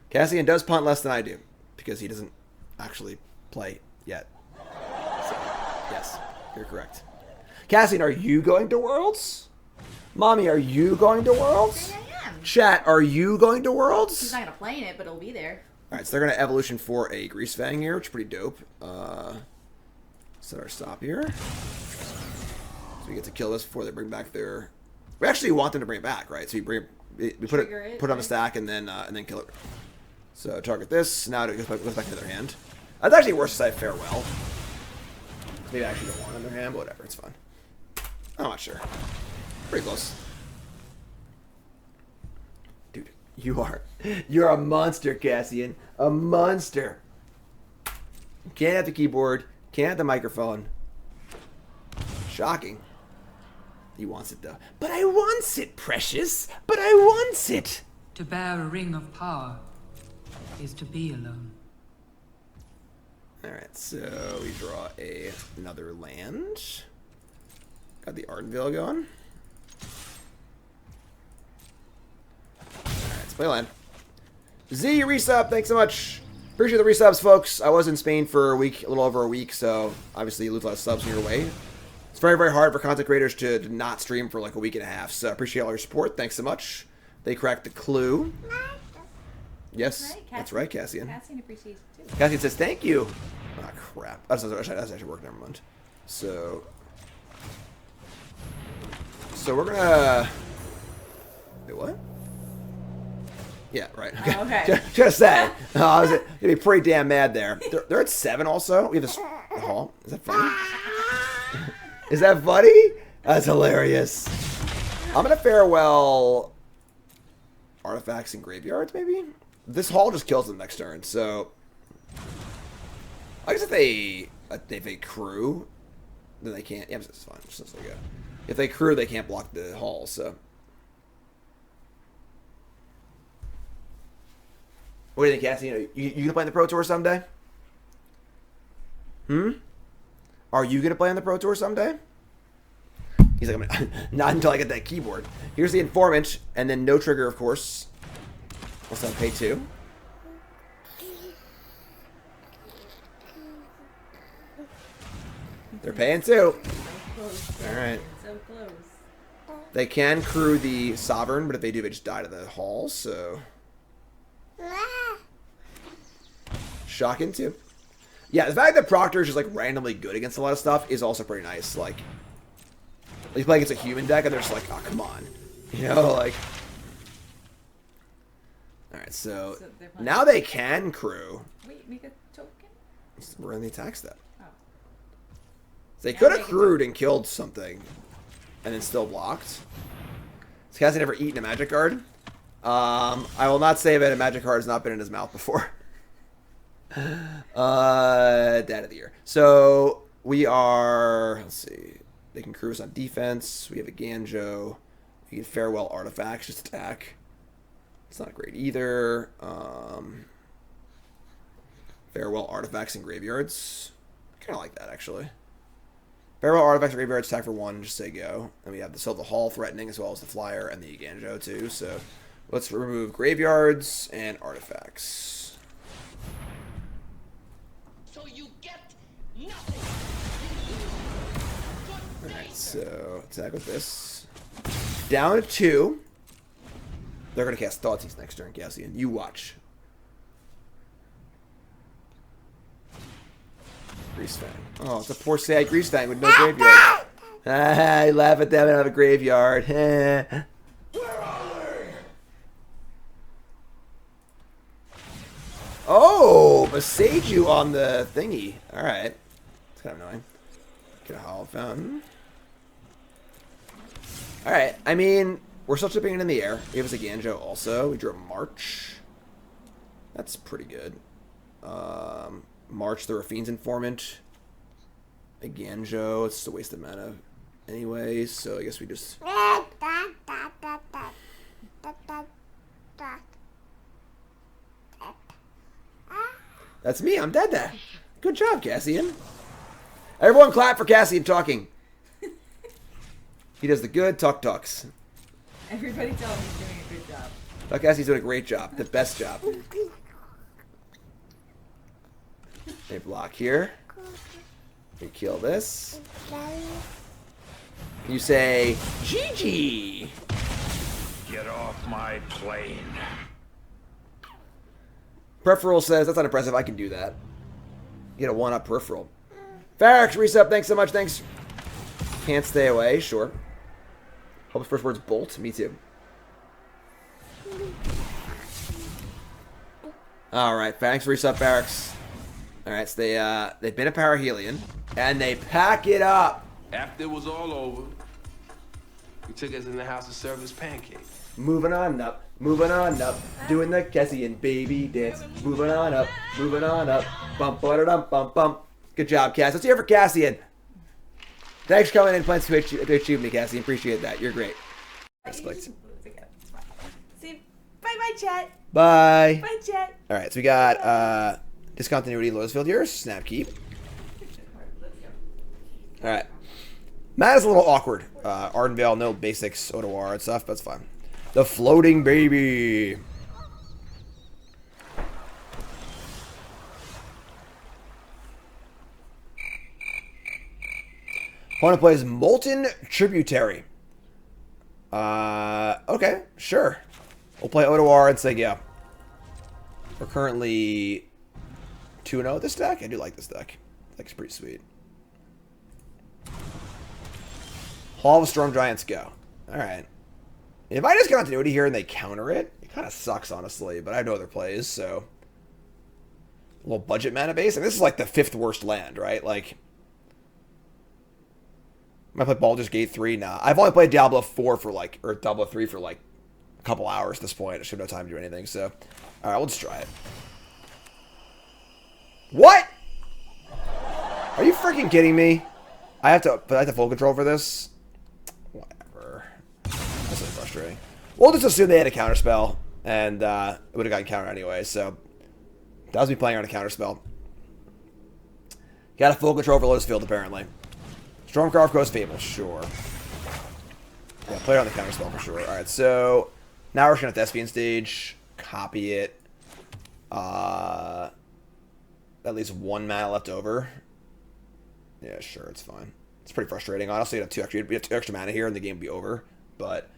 Cassian does punt less than I do, because he doesn't actually play yet. So, yes, you're correct. Cassian, are you going to Worlds? Mommy, are you going to Worlds? I am. Chat, are you going to Worlds? He's not gonna play in it, but it'll be there. Alright, so they're going to evolution for a Greasefang here, which is pretty dope. Set our stop here. So we get to kill this before they bring back their... We actually want them to bring it back, right? So we put it on the stack and then kill it. So target this. Now it goes back to their hand. That's actually worse than Farewell. Maybe I actually don't want it in their hand, but whatever, it's fine. I'm not sure. Pretty close. Dude, you're a monster, Cassian. A monster. Can't have the keyboard, can't have the microphone. Shocking. He wants it though. But I wants it, precious. But I wants it. To bear a ring of power is to be alone. Alright, so we draw another land. Got the Ardenville going. Alright, let's play land. Z resub, thanks so much. Appreciate the resubs, folks. I was in Spain for a little over a week, so obviously you lose a lot of subs on your way. It's very, very hard for content creators to not stream for like a week and a half, so I appreciate all your support. Thanks so much. They cracked the clue. Yes, Right, that's right, Cassian. Cassian appreciates it too. Cassian says, thank you. Ah, crap. That's actually work, never mind. So we're gonna... Wait, what? Yeah, right. Okay. Oh, okay. Just say. I was gonna be pretty damn mad there. They're at 7 also. We have this hall. Is that funny? Is that funny? That's hilarious. I'm gonna Farewell artifacts and graveyards, maybe? This hall just kills them next turn, so... I guess if they crew, then they can't... Yeah, it's fine. Just like if they crew, they can't block the hall, so... What do you think, Cassie? You gonna play in the Pro Tour someday? Are you gonna play on the Pro Tour someday? He's like, not until I get that keyboard. Here's the Informant, and then no trigger, of course. Also, pay 2. They're paying 2. So close. All right. So close. They can crew the Sovereign, but if they do, they just die to the hall, so... Shocking, too. Yeah, the fact that Proctor is just, like, randomly good against a lot of stuff is also pretty nice. Like, he's playing against a human deck, and they're just like, oh, come on. You know, like... Alright, so now they can crew. Wait, make a token? We're in the attack step. Oh. They Yeah, could have make a crewed and killed something, and then still blocked. This guy's never eaten a magic card. I will not say that a magic card has not been in his mouth before. Dad of the year. So we are. Let's see. They can crew us on defense. We have a Ganjo. We can Farewell artifacts, just attack. It's not great either. Farewell artifacts and graveyards. I kind of like that actually. Farewell artifacts graveyards attack for 1, just say go. And we have the Hall threatening as well as the Flyer and the Ganjo too. So let's remove graveyards and artifacts. So you get nothing. Alright, so attack with this. Down to 2. They're going to cast Thoughtseize next turn, Cassian. You watch. Greasefang. Oh, it's a poor sad Greasefang with no graveyard. I laugh at them and have a graveyard. Where are they? Oh, Maseju on the thingy. Alright. It's kind of annoying. Get a Hollow Fountain. Alright, I mean, we're still chipping it in the air. We have a Ganjo also. We drew a March. That's pretty good. March the Rafine's Informant. A Ganjo. It's just a waste of mana anyway, so I guess we just... That's me. I'm dead there. Good job, Cassian. Everyone clap for Cassian talking. He does the good talks. Everybody tell him he's doing a good job. Cassie's doing a great job. The best job. They block here. We kill this. You say, GG. Get off my plane. Peripheral says, that's not impressive. I can do that. You get a 1-up peripheral. Farrax, resub. Thanks so much. Thanks. Can't stay away. Sure. Hope the first word's bolt. Me too. Alright. Thanks for resub, Farrax. Alright, so they've been a Parahelion. And they pack it up. After it was all over, we took us in the house to serve as pancakes. Moving on up. Moving on up. Doing the Cassian baby dance. Moving on up. Moving on up. Bump, ba-da-dum, bump, bump. Good job, Cass. Let's hear it for Cassian. Thanks for coming in and playing to achieve me, Cassian. Appreciate that. You're great. See, bye-bye, chat. Bye. Bye, chat. Alright, so we got Discontinuity, Lotus Field here. Snap keep. Alright. Matt is a little awkward. Ardenvale, no basics, Odoar and stuff, but it's fine. The floating baby. Opponent plays Molten Tributary. Okay, sure. We'll play Odoar and say yeah. We're currently 2-0 with this deck. I do like this deck. It's pretty sweet. Hall of Storm Giants go. Alright. If I just continuity here and they counter it, it kind of sucks, honestly, but I have no other plays, so... A little budget mana base. I mean, this is like the 5th worst land, right? Like... I play Baldur's Gate 3? Nah. I've only played Diablo 4 for like... Or Diablo 3 for like... a couple hours at this point. I should have no time to do anything, so... Alright, we'll just try it. What?! Are you freaking kidding me? I have to full control for this? Whatever. That's really frustrating. We'll just assume they had a counterspell, and it would have gotten countered anyway, so... That was me playing on a counterspell. Got a full control for Lotus Field, apparently. Stormcarve Ghost Fable, sure. Yeah, play it on the counterspell for sure. Alright, so... Now we're just going to Thespian stage. Copy it. At least 1 mana left over. Yeah, sure, it's fine. It's pretty frustrating. Honestly, you have 2 extra mana here and the game will be over. But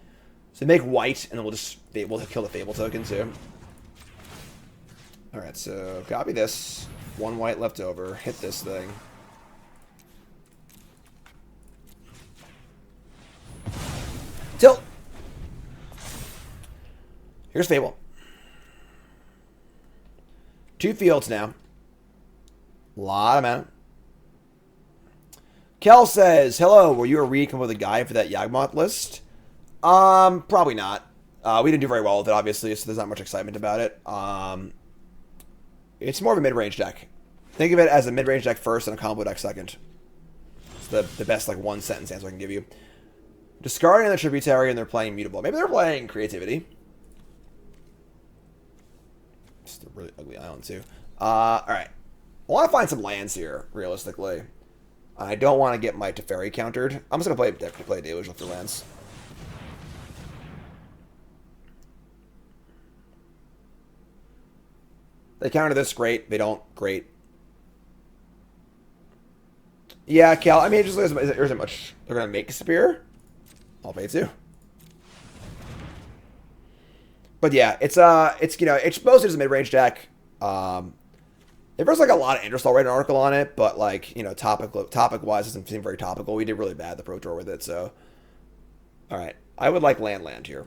so make white and then we'll kill the Fable token too. Alright, so copy this. 1 white left over. Hit this thing. Tilt! Here's Fable. 2 fields now. Lot of mana. Kel says, hello, were you a read come up with a guide for that Yawgmoth list? Probably not. We didn't do very well with it, obviously, so there's not much excitement about it. It's more of a mid-range deck. Think of it as a mid-range deck first and a combo deck second. It's the best, like, 1-sentence answer I can give you. Discarding the Tributary and they're playing Mutable. Maybe they're playing Creativity. Just a really ugly island, too. Alright. I want to find some lands here, realistically. I don't want to get my Teferi countered. I'm just going to play Deluge with the lands. They counter this, great. They don't, great. Yeah, Cal, I mean, just there isn't much. They're going to make a spear. I'll pay too. But yeah, it's you know, it's mostly just a mid-range deck. There's like a lot of interest. I'll write an article on it, but like, you know, topic-wise, it doesn't seem very topical. We did really bad the Pro Tour with it, so. Alright, I would like land here.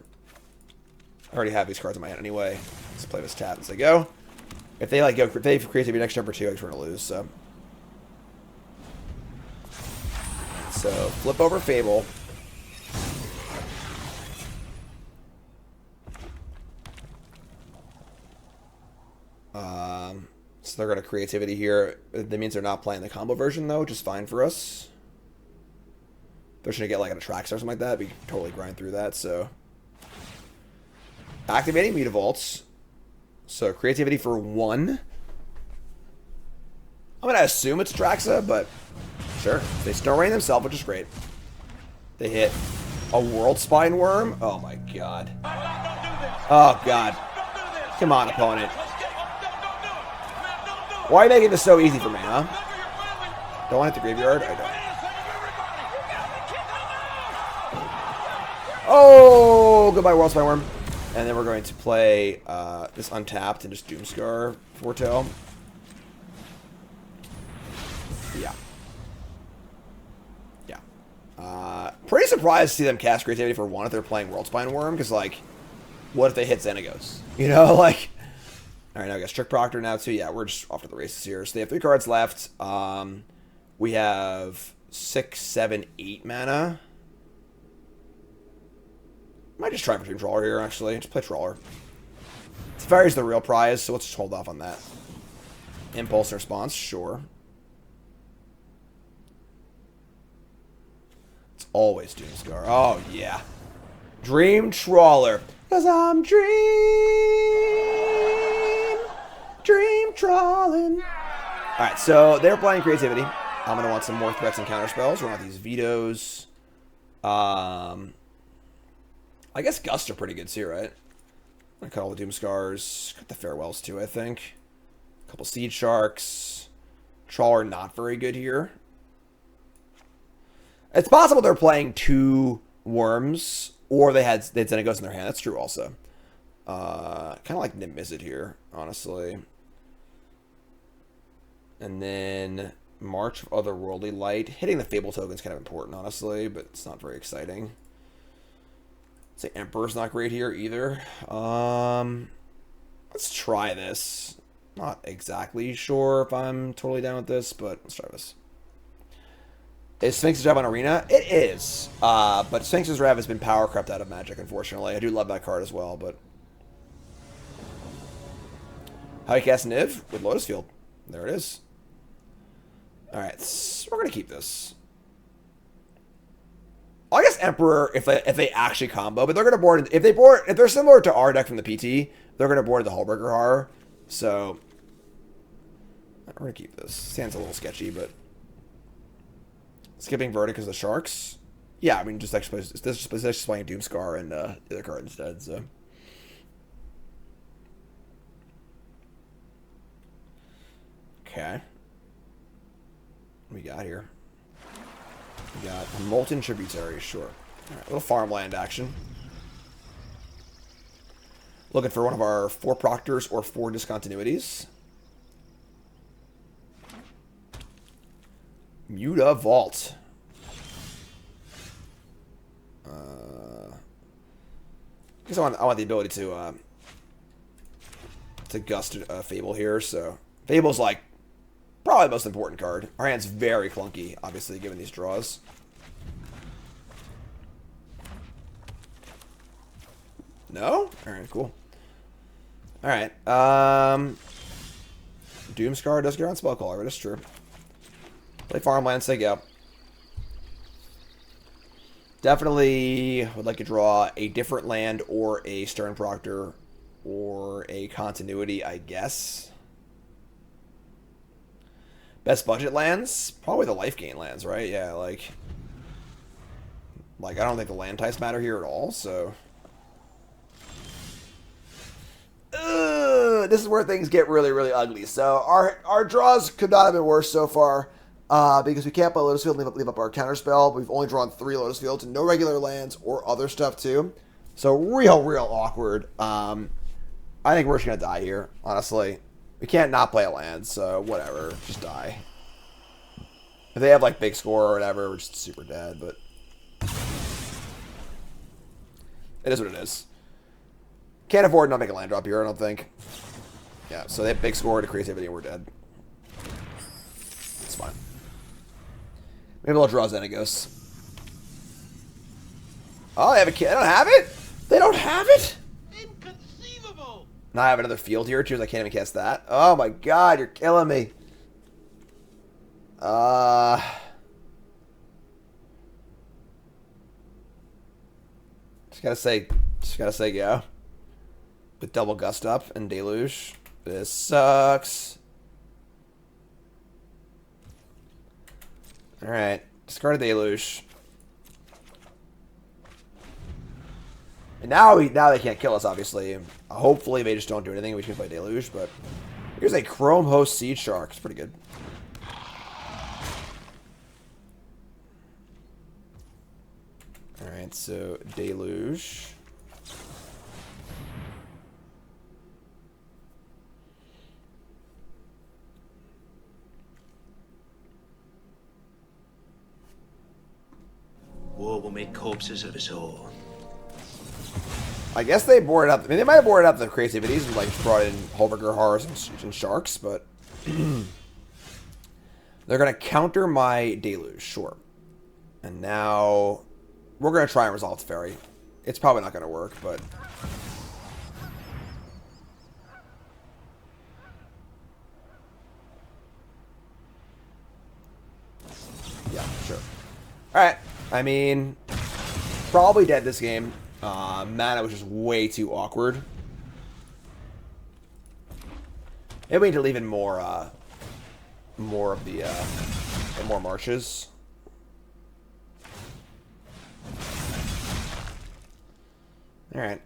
I already have these cards in my hand anyway. Let's play this tap as they go. If they like go, if they creativity next turn for 2, I'm going to lose, so. So, flip over Fable. So they're going to creativity here. That means they're not playing the combo version, though, which is fine for us. They're going to get like an Attrax or something like that. We can totally grind through that, so. Activating Mutavaults. So creativity for 1. I'm going to assume it's Traxa, but sure. They Snow Rain themselves, which is great. They hit a World Spine Worm. Oh my god. Oh god. Come on, opponent. Why are you making this so easy for me, huh? Don't want to hit the graveyard? I don't. Oh, goodbye, World Spine Worm. And then we're going to play this untapped and just Doomscar Foretell. Yeah. Yeah. Pretty surprised to see them cast Creativity for 1 if they're playing World Spine Worm, because, like, what if they hit Xenagos? You know, like... Alright, now I got Trick Proctor now, too. Yeah, we're just off to the races here. So they have 3 cards left. We have 6, 7, 8 mana. Might just try for Dream Trawler here, actually. Just play Trawler. Teferi's the real prize, so let's just hold off on that. Impulse and Response, sure. It's always Doomscar. Oh, yeah. Dream Trawler. Because I'm dream trawling. Alright, so they're playing Creativity. I'm going to want some more threats and counter spells. We're going to want these vetoes. I guess Gusts are pretty good too, right? I'm going to cut all the Doomscars. Cut the Farewells too, I think. A couple Seed Sharks. Trawler not very good here. It's possible they're playing 2 Worms, or they had Xenagos in their hand. That's true also. Kind of like Nim Izzet here, honestly. And then March of Otherworldly Light. Hitting the Fable token is kind of important, honestly, but it's not very exciting. Say Emperor's not great here either. Let's try this. Not exactly sure if I'm totally down with this, but let's try this. Is Sphinx's Rev on Arena? It is. But Sphinx's Rev has been power crept out of Magic, unfortunately. I do love that card as well, but... How you cast Niv? With Lotus Field. There it is. Alright, so we're going to keep this. Well, I guess Emperor, if they actually combo, but they're going to board... If they're similar to our deck from the PT, they're going to board the Hullbreaker Horror. So... We're going to keep this. Sounds a little sketchy, but... Skipping Verdict because of the Sharks. Yeah, I mean, just actually, this is just playing Doomscar and the other card instead, so... Okay. What we got here? We got Molten Tributary, sure. Alright, a little farmland action. Looking for one of our 4 Proctors or 4 Discontinuities. Mutavault. I guess I want the ability to gust Fable here, so... Fable's like probably the most important card. Our hand's very clunky, obviously, given these draws. No? Alright, cool. Alright, Doomscar does get on Spellcaller, but it's true. Play Farmlands, take out. Definitely would like to draw a different land or a Stern Proctor or a Continuity, I guess. Best budget lands? Probably the life gain lands, right? Yeah, like I don't think the land types matter here at all, so... This is where things get really, really ugly. So our draws could not have been worse so far, because we can't play Lotus Field and leave up our counterspell. We've only drawn 3 Lotus Fields and no regular lands or other stuff too. So real awkward. I think we're just going to die here, honestly. We can't not play a land, so whatever. Just die. If they have like big score or whatever, we're just super dead, but... It is what it is. Can't afford not make a land drop here, I don't think. Yeah, so they have big score to creativity and we're dead. It's fine. Maybe they'll draw Xenagos. Oh, they have a kid. They don't have it? They don't have it? Inconceivable! Now I have another field here, too, I can't even cast that. Oh my god, you're killing me. Just gotta say go. With double gust up and deluge. This sucks. Alright. Discard a deluge. And now they can't kill us, obviously. Hopefully they just don't do anything. We can play deluge, but here's a Chrome Host Seed Shark. It's pretty good. Alright, so deluge. War will make corpses of us all. I guess they boarded up. I mean, they might have boarded up the creativities and like brought in Hulberger Horrors and Sharks, but they're gonna counter my deluge, sure. And now we're gonna try and resolve Teferi. It's probably not gonna work, but yeah, sure. All right. I mean, probably dead this game. Mana was just way too awkward. Maybe we need to leave in more of the more marches. All right.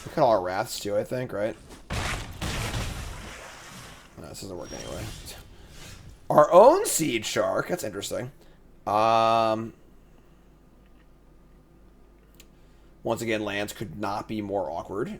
Look at all our wraths too, I think, right? No, this doesn't work anyway. Our own Seed Shark. That's interesting. Once again, lands could not be more awkward.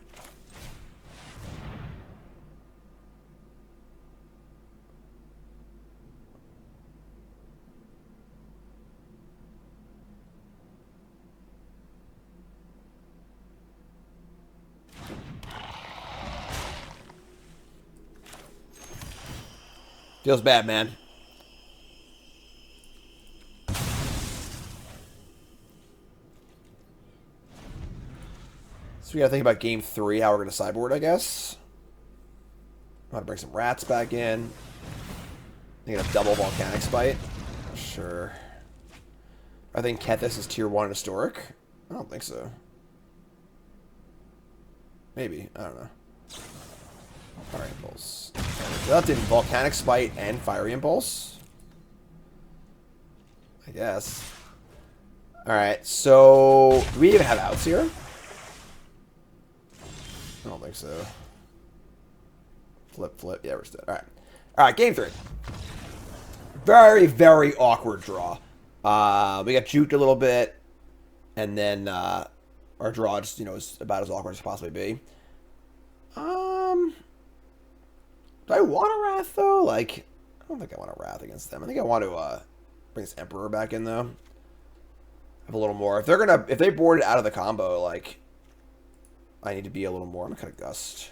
Feels bad, man. So we gotta think about game 3, how we're gonna sideboard, I guess. I'm gonna bring some rats back in. Think of double volcanic spite. Sure. I think Kethis is tier 1 historic. I don't think so. Maybe. I don't know. Fire Impulse. That did volcanic spite and fiery impulse. I guess. Alright, so do we even have outs here? I don't think so. Flip. Yeah, we're still. Alright. Alright, game 3. Very, very awkward draw. We got juked a little bit. And then our draw just, is about as awkward as it could possibly be. Do I want a Wrath, though? Like, I don't think I want a Wrath against them. I think I want to bring this Emperor back in, though. Have a little more. If they board it out of the combo, like, I need to be a little more. I'm gonna cut a Gust.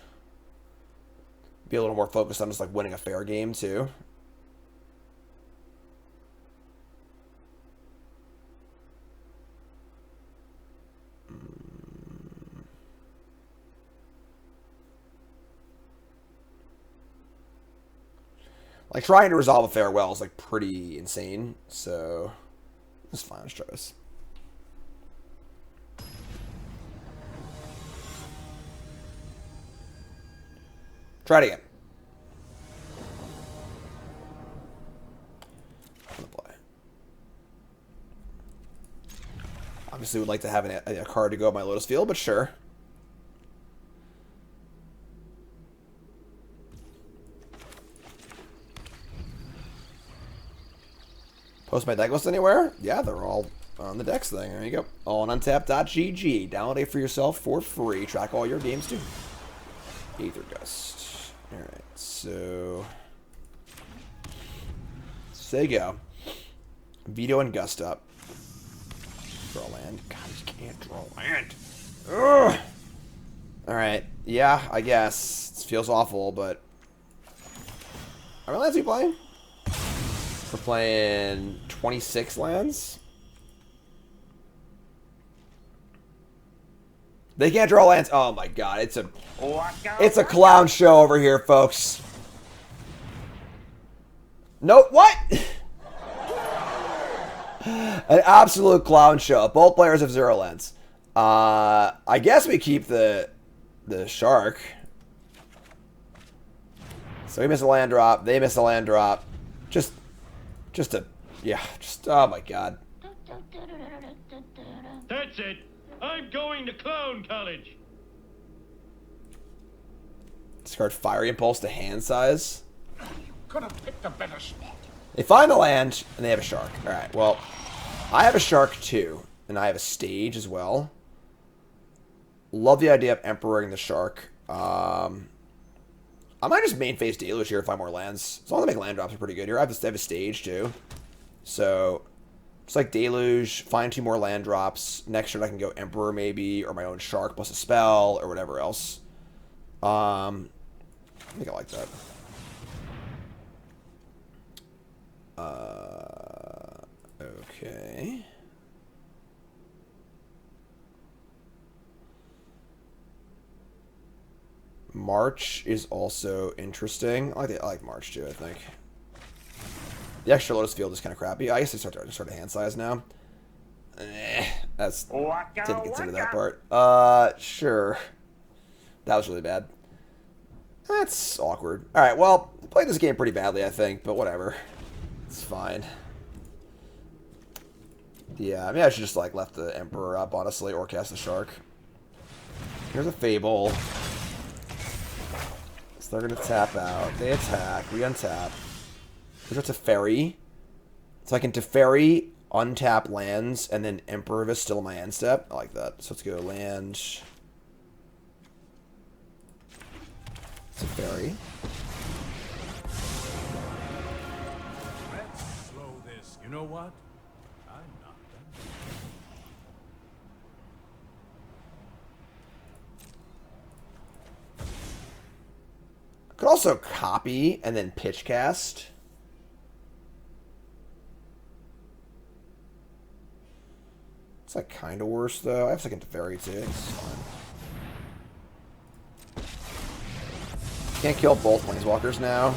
Be a little more focused on just, like, winning a fair game, too. Like, trying to resolve a farewell is, like, pretty insane, so it's fine. Let's try this. Try it again. obviously would like to have a card to go on my Lotus Field, but sure. Post my deck list anywhere? Yeah, they're all on the decks thing. There you go. All on untap.gg. Download it for yourself for free. Track all your games too. Aether Gust. Alright, so... there you go. Veto and Gust up. Draw land. God, you can't draw land. Ugh! Alright, yeah, I guess. It feels awful, but... how many lands are we playing? We're playing 26 lands. They can't draw lands. Oh my god, it's a clown show over here, folks. Nope, what? An absolute clown show. Both players have 0 lands. I guess we keep the shark. So we miss a land drop. They miss a land drop. Oh my god. That's it. I'm going to clown college. Discard Fiery Impulse to hand size. Could have picked a better spot. They find a land, and they have a shark. Alright, well, I have a shark too, and I have a stage as well. Love the idea of Emperoring the shark. I might just main phase Deluge here to find more lands. As long as I make land drops are pretty good here. I have a stage too. So, it's like Deluge, find 2 more land drops. Next turn I can go Emperor maybe, or my own shark plus a spell, or whatever else. I think I like that. Okay. March is also interesting. I like March too, I think. The extra Lotus Field is kind of crappy. I guess I start to hand size now. That's didn't consider that part. Sure. That was really bad. That's awkward. Alright, well, I played this game pretty badly, I think, but whatever. It's fine. Yeah, I mean, I should just, like, left the Emperor up, honestly, or cast the Shark. Here's a Fable. So they're going to tap out. They attack. We untap. Here's a Teferi. So I can Teferi, untap lands, and then Emperor is still in my end step. I like that. So let's go land... Teferi. Let's slow this. You know what? I'm not done. Could also copy and then pitch cast. It's like kind of worse though. I have second Teferi too. It's fine. Can't kill both planeswalkers now.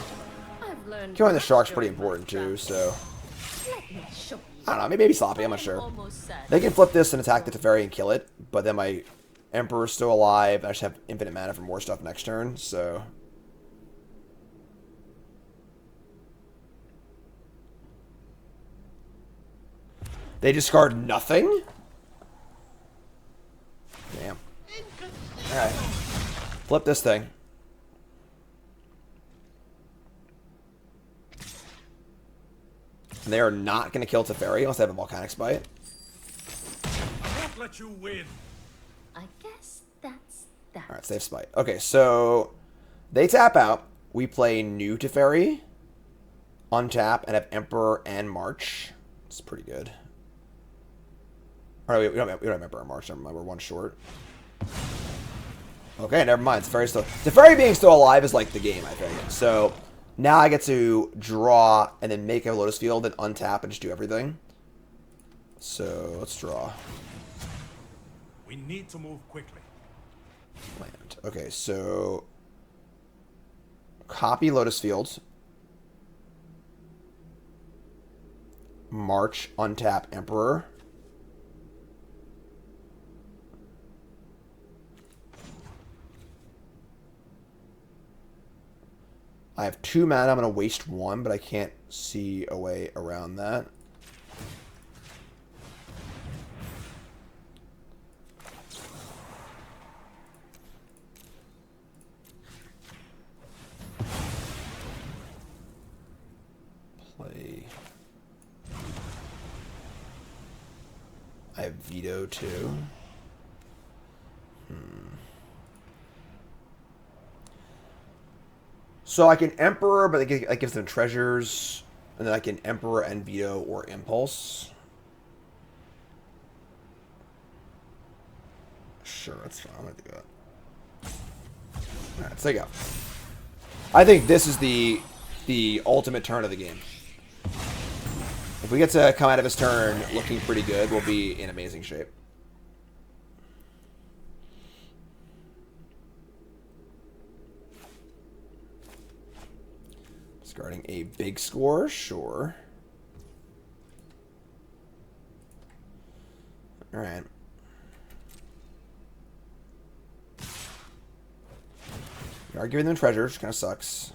Killing the shark's pretty important too, so... I don't know, maybe sloppy, I'm not sure. They can flip this and attack the Teferi and kill it, but then my Emperor's still alive, and I just have infinite mana for more stuff next turn, so... They discard nothing? Damn. Alright. Flip this thing. And they are not going to kill Teferi unless they have a Volcanic Spite. I won't let you win. I guess that's that. Alright, save Spite. Okay, so they tap out. We play new Teferi, untap, and have Emperor and March. It's pretty good. Alright, we don't have Emperor and March. Never mind, we're one short. Okay, never mind. Teferi being still alive is like the game, I think. So... now I get to draw and then make a Lotus Field and untap and just do everything. So let's draw. We need to move quickly. Land. Okay, so copy Lotus Field. March, untap Emperor. I have 2 mana. I'm going to waste 1, but I can't see a way around that. I have Veto too. So I can Emperor, but that gives them treasures. And then I can Emperor and Veto or Impulse. Sure, that's fine. I'm going to do that. Alright, so there you go. I think this is the ultimate turn of the game. If we get to come out of his turn looking pretty good, we'll be in amazing shape. Discarding a big score, sure. Alright. We are giving them treasure, which kind of sucks.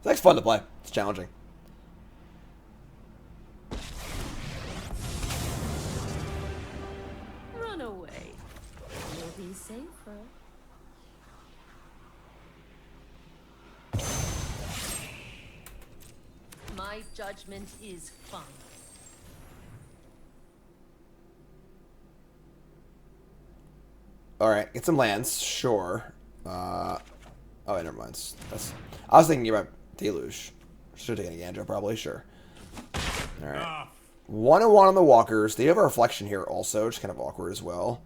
It's fun to play. It's challenging. Run away. You'll be safer. My judgment is fine. Alright, get some lands, sure. Oh, wait, never mind. I was thinking about Deluge. Should have taken a Ganjo, probably, sure. Alright. 1-1 on the walkers. They have a reflection here also, which is kind of awkward as well.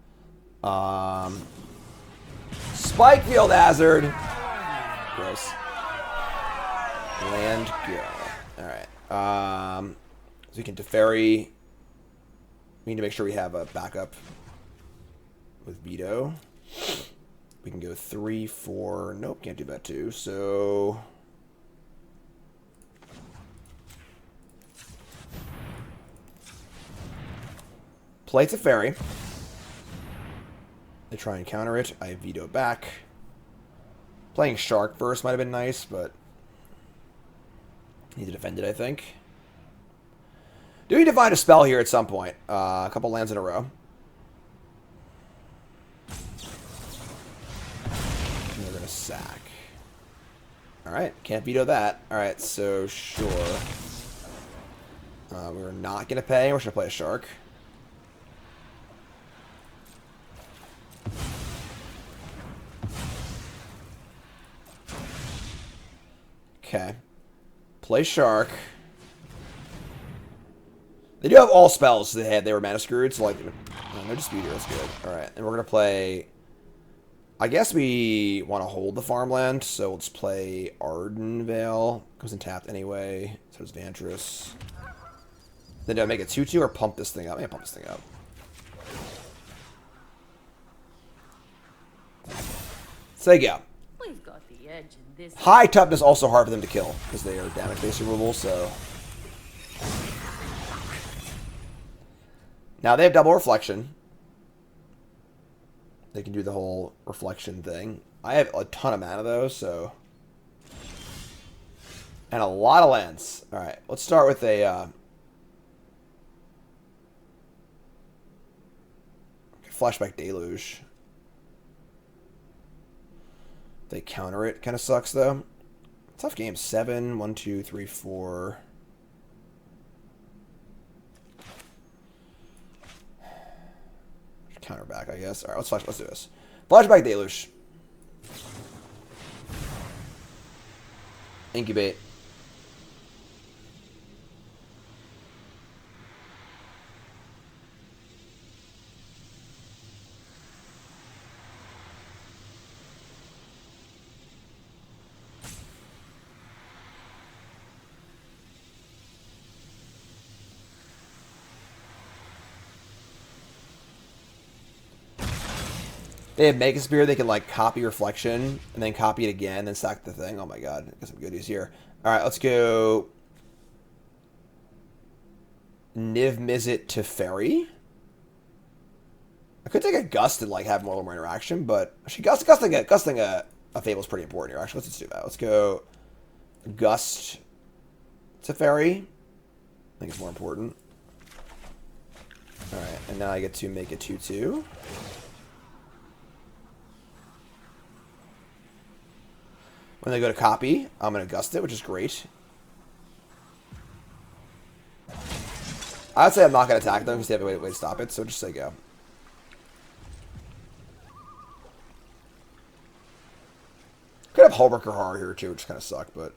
Spike Field Hazard. Gross. Land go. Alright. So we can Teferi. We need to make sure we have a backup with Veto. We can go 3, 4. Nope, can't do that too. So play Teferi. They try and counter it. I Veto back. Playing Shark first might have been nice, but need to defend it, I think. Do we divine a spell here at some point? A couple lands in a row. And we're going to sack. Alright, can't veto that. Alright, so sure. We're not going to pay. We're just going to play a Shark. Okay. Play Shark. They do have all spells they were mana screwed, so like no disputer, that's good. Alright, and we're gonna play, I guess we want to hold the farmland, so let's play Ardenvale. Goes untapped anyway, so does Vantress. Then do I make it 2-2 or pump this thing up? I'm gonna pump this thing up. So there you go. We've got the edge in this. High toughness also hard for them to kill because they are damage-based removal, so. Now they have double reflection. They can do the whole reflection thing. I have a ton of mana though, so. And a lot of lands. Alright, let's start with a Flashback Deluge. They counter it. Kind of sucks, though. Tough game. 7, 1, 2, 3, 4. Counter back, I guess. All right, let's do this. Flashback Deluge. Incubate. They have Mega Spear, they can like copy Reflection and then copy it again, then stack the thing. Oh my god, got some goodies here. Alright, let's go Niv Mizzet Teferi. I could take a Gust and like have more interaction, but actually gusting a Fable is pretty important here. Actually, let's just do that. Let's go Gust Teferi. I think it's more important. Alright, and now I get to make it 2-2. When they go to copy, I'm going to gust it, which is great. I'd say I'm not going to attack them because they have a way to stop it, so just say go. Could have Hullbreaker Horror here too, which kind of suck, but...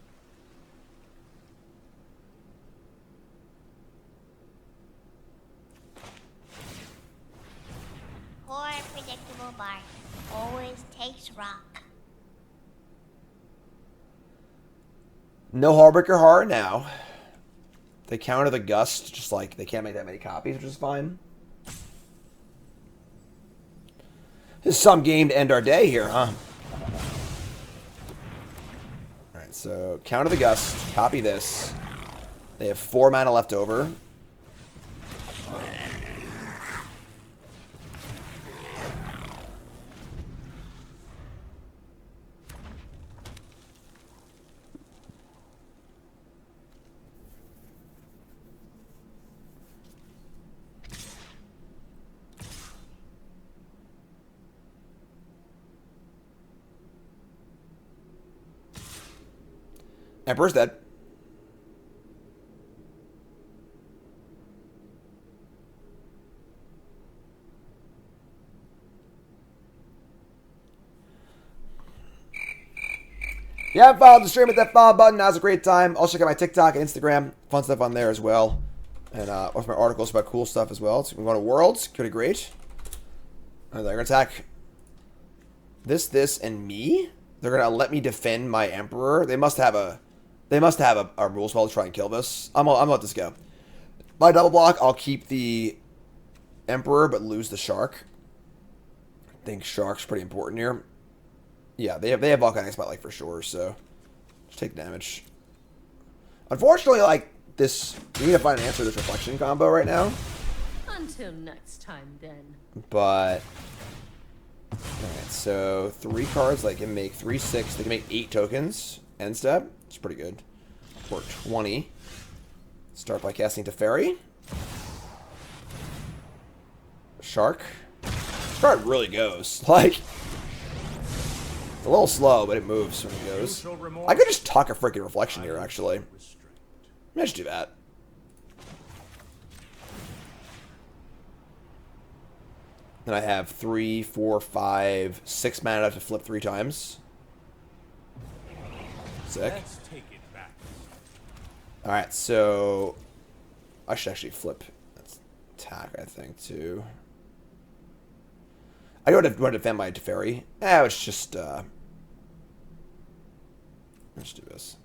Poor predictable Bart always takes rock. No Hullbreaker Horror now. They counter the gust, just like they can't make that many copies, which is fine. This is some game to end our day here, huh? Alright, so counter the gust, copy this. They have 4 mana left over. Emperor's dead. If you haven't followed the stream, hit that follow button. Now's a great time. Also check out my TikTok and Instagram. Fun stuff on there as well. And also my articles about cool stuff as well. So we can go to Worlds. Pretty great. And they're going to attack this, and me. They're going to let me defend my Emperor. They must have a rule spell to try and kill this. I'm gonna let this go. My double block, I'll keep the Emperor but lose the Shark. I think Shark's pretty important here. Yeah, they have Volcanic Spotlight for sure, so just take damage. Unfortunately, like this, we need to find an answer to this Reflection combo right now. Until next time, then. But alright, so 3 cards, they can make 3, 6, they can make 8 tokens. End step. It's pretty good. For 20. Start by casting Teferi. Shark. This card really goes. Like, it's a little slow, but it moves when it goes. I could just tuck a freaking Reflection here, actually. Maybe I should do that. Then I have 3, 4, 5, 6 mana to flip 3 times. Sick. Let's take it back. Alright, so I should actually flip. That's attack, I think, too. I want to defend my Teferi. Let's just do this.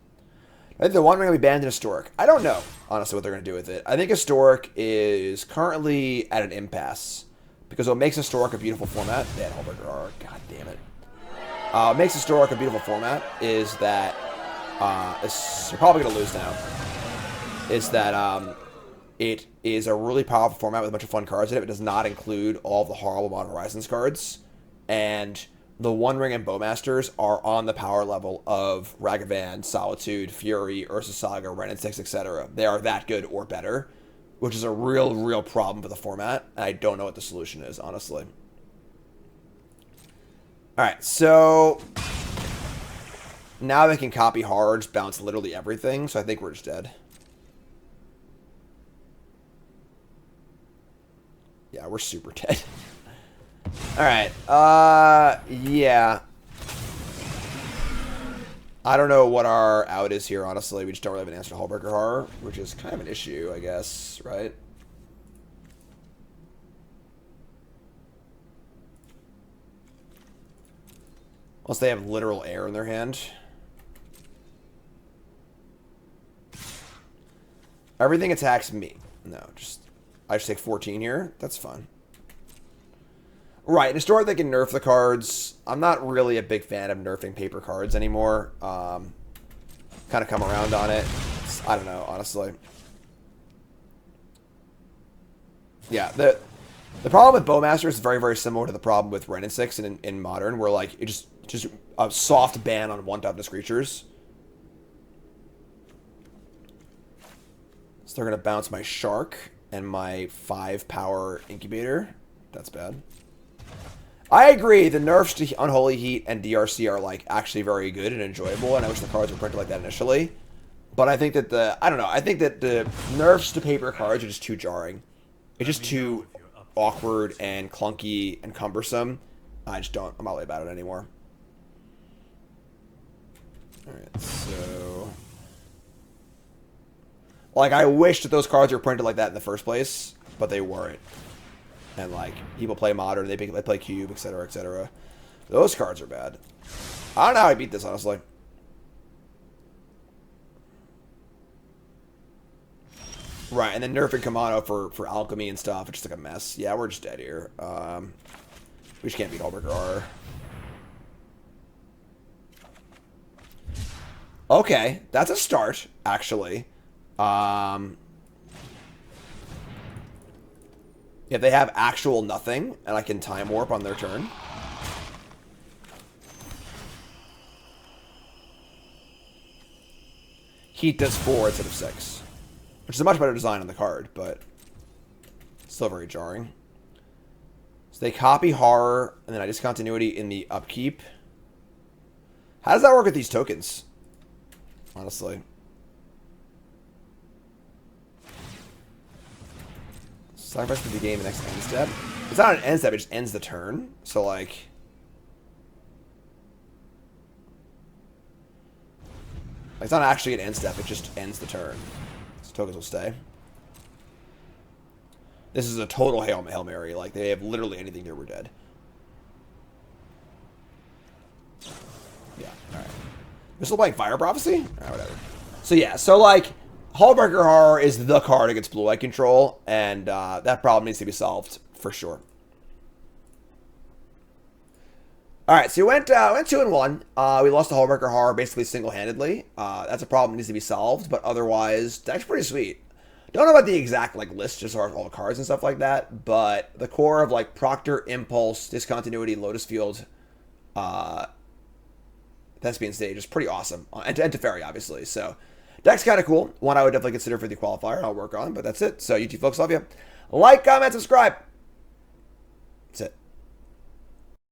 I think the one ring will be banned in Historic. I don't know, honestly, what they're going to do with it. I think Historic is currently at an impasse. Because what makes Historic a beautiful format... Yeah, Hullbreaker R, god damn it. What makes Historic a beautiful format is that... you're probably going to lose now. Is that it is a really powerful format with a bunch of fun cards in it. It does not include all of the horrible Modern Horizons cards. And the One Ring and Bowmasters are on the power level of Ragavan, Solitude, Fury, Ursa Saga, Ren and 6, etc. They are that good or better, which is a real problem for the format. And I don't know what the solution is, honestly. Alright, so now they can copy Hards, bounce literally everything, so I think we're just dead. Yeah, we're super dead. Alright, yeah. I don't know what our out is here, honestly. We just don't really have an answer to Hullbreaker Horror, which is kind of an issue, I guess, right? Unless they have literal air in their hand. Everything attacks me. No, I just take 14 here. That's fine. Right, in Historic they can nerf the cards. I'm not really a big fan of nerfing paper cards anymore. Kind of come around on it. I don't know, honestly. Yeah, the problem with Bowmasters is very similar to the problem with Ren and 6 in Modern, where like it just a soft ban on 1 toughness creatures. So they're gonna bounce my Shark and my 5 power Incubator. That's bad. I agree. The nerfs to Unholy Heat and DRC are like actually very good and enjoyable, and I wish the cards were printed like that initially. But I think that I don't know. I think that the nerfs to paper cards are just too jarring. It's just too awkward and clunky and cumbersome. I'm not really about it anymore. All right, so like I wish that those cards were printed like that in the first place, but they weren't. And like people play Modern, they play Cube, etc., etc. Those cards are bad. I don't know how I beat this, honestly. Right, and then nerfing Kamano for alchemy and stuff. It's just like a mess. Yeah, we're just dead here. We just can't beat Hullbreaker R. Okay, that's a start, actually. If they have actual nothing, and I can time warp on their turn. Heat does 4 instead of 6. Which is a much better design on the card, but still very jarring. So they copy Horror, and then I Discontinuity in the upkeep. How does that work with these tokens? Honestly. Sacrifice to the game the next end step. It's not an end step, it just ends the turn. So, like... it's not actually an end step, it just ends the turn. So tokens will stay. This is a total Hail Mary. Like, they have literally anything here, we're dead. Yeah, alright. We're still playing Fire Prophecy? Alright, whatever. So, yeah, so, like... Hullbreaker Horror is the card against blue white control, and that problem needs to be solved for sure. All right, so we went 2-1. We lost to Hullbreaker Horror basically single-handedly. That's a problem that needs to be solved, but otherwise, that's pretty sweet. Don't know about the exact like list, just all the cards and stuff like that, but the core of like Proctor, Impulse, Discontinuity, Lotus Field, Thespian Stage is pretty awesome, and Teferi obviously. So. Deck's kind of cool. One I would definitely consider for the qualifier. I'll work on, but that's it. So, you two folks, love you. Like, comment, subscribe.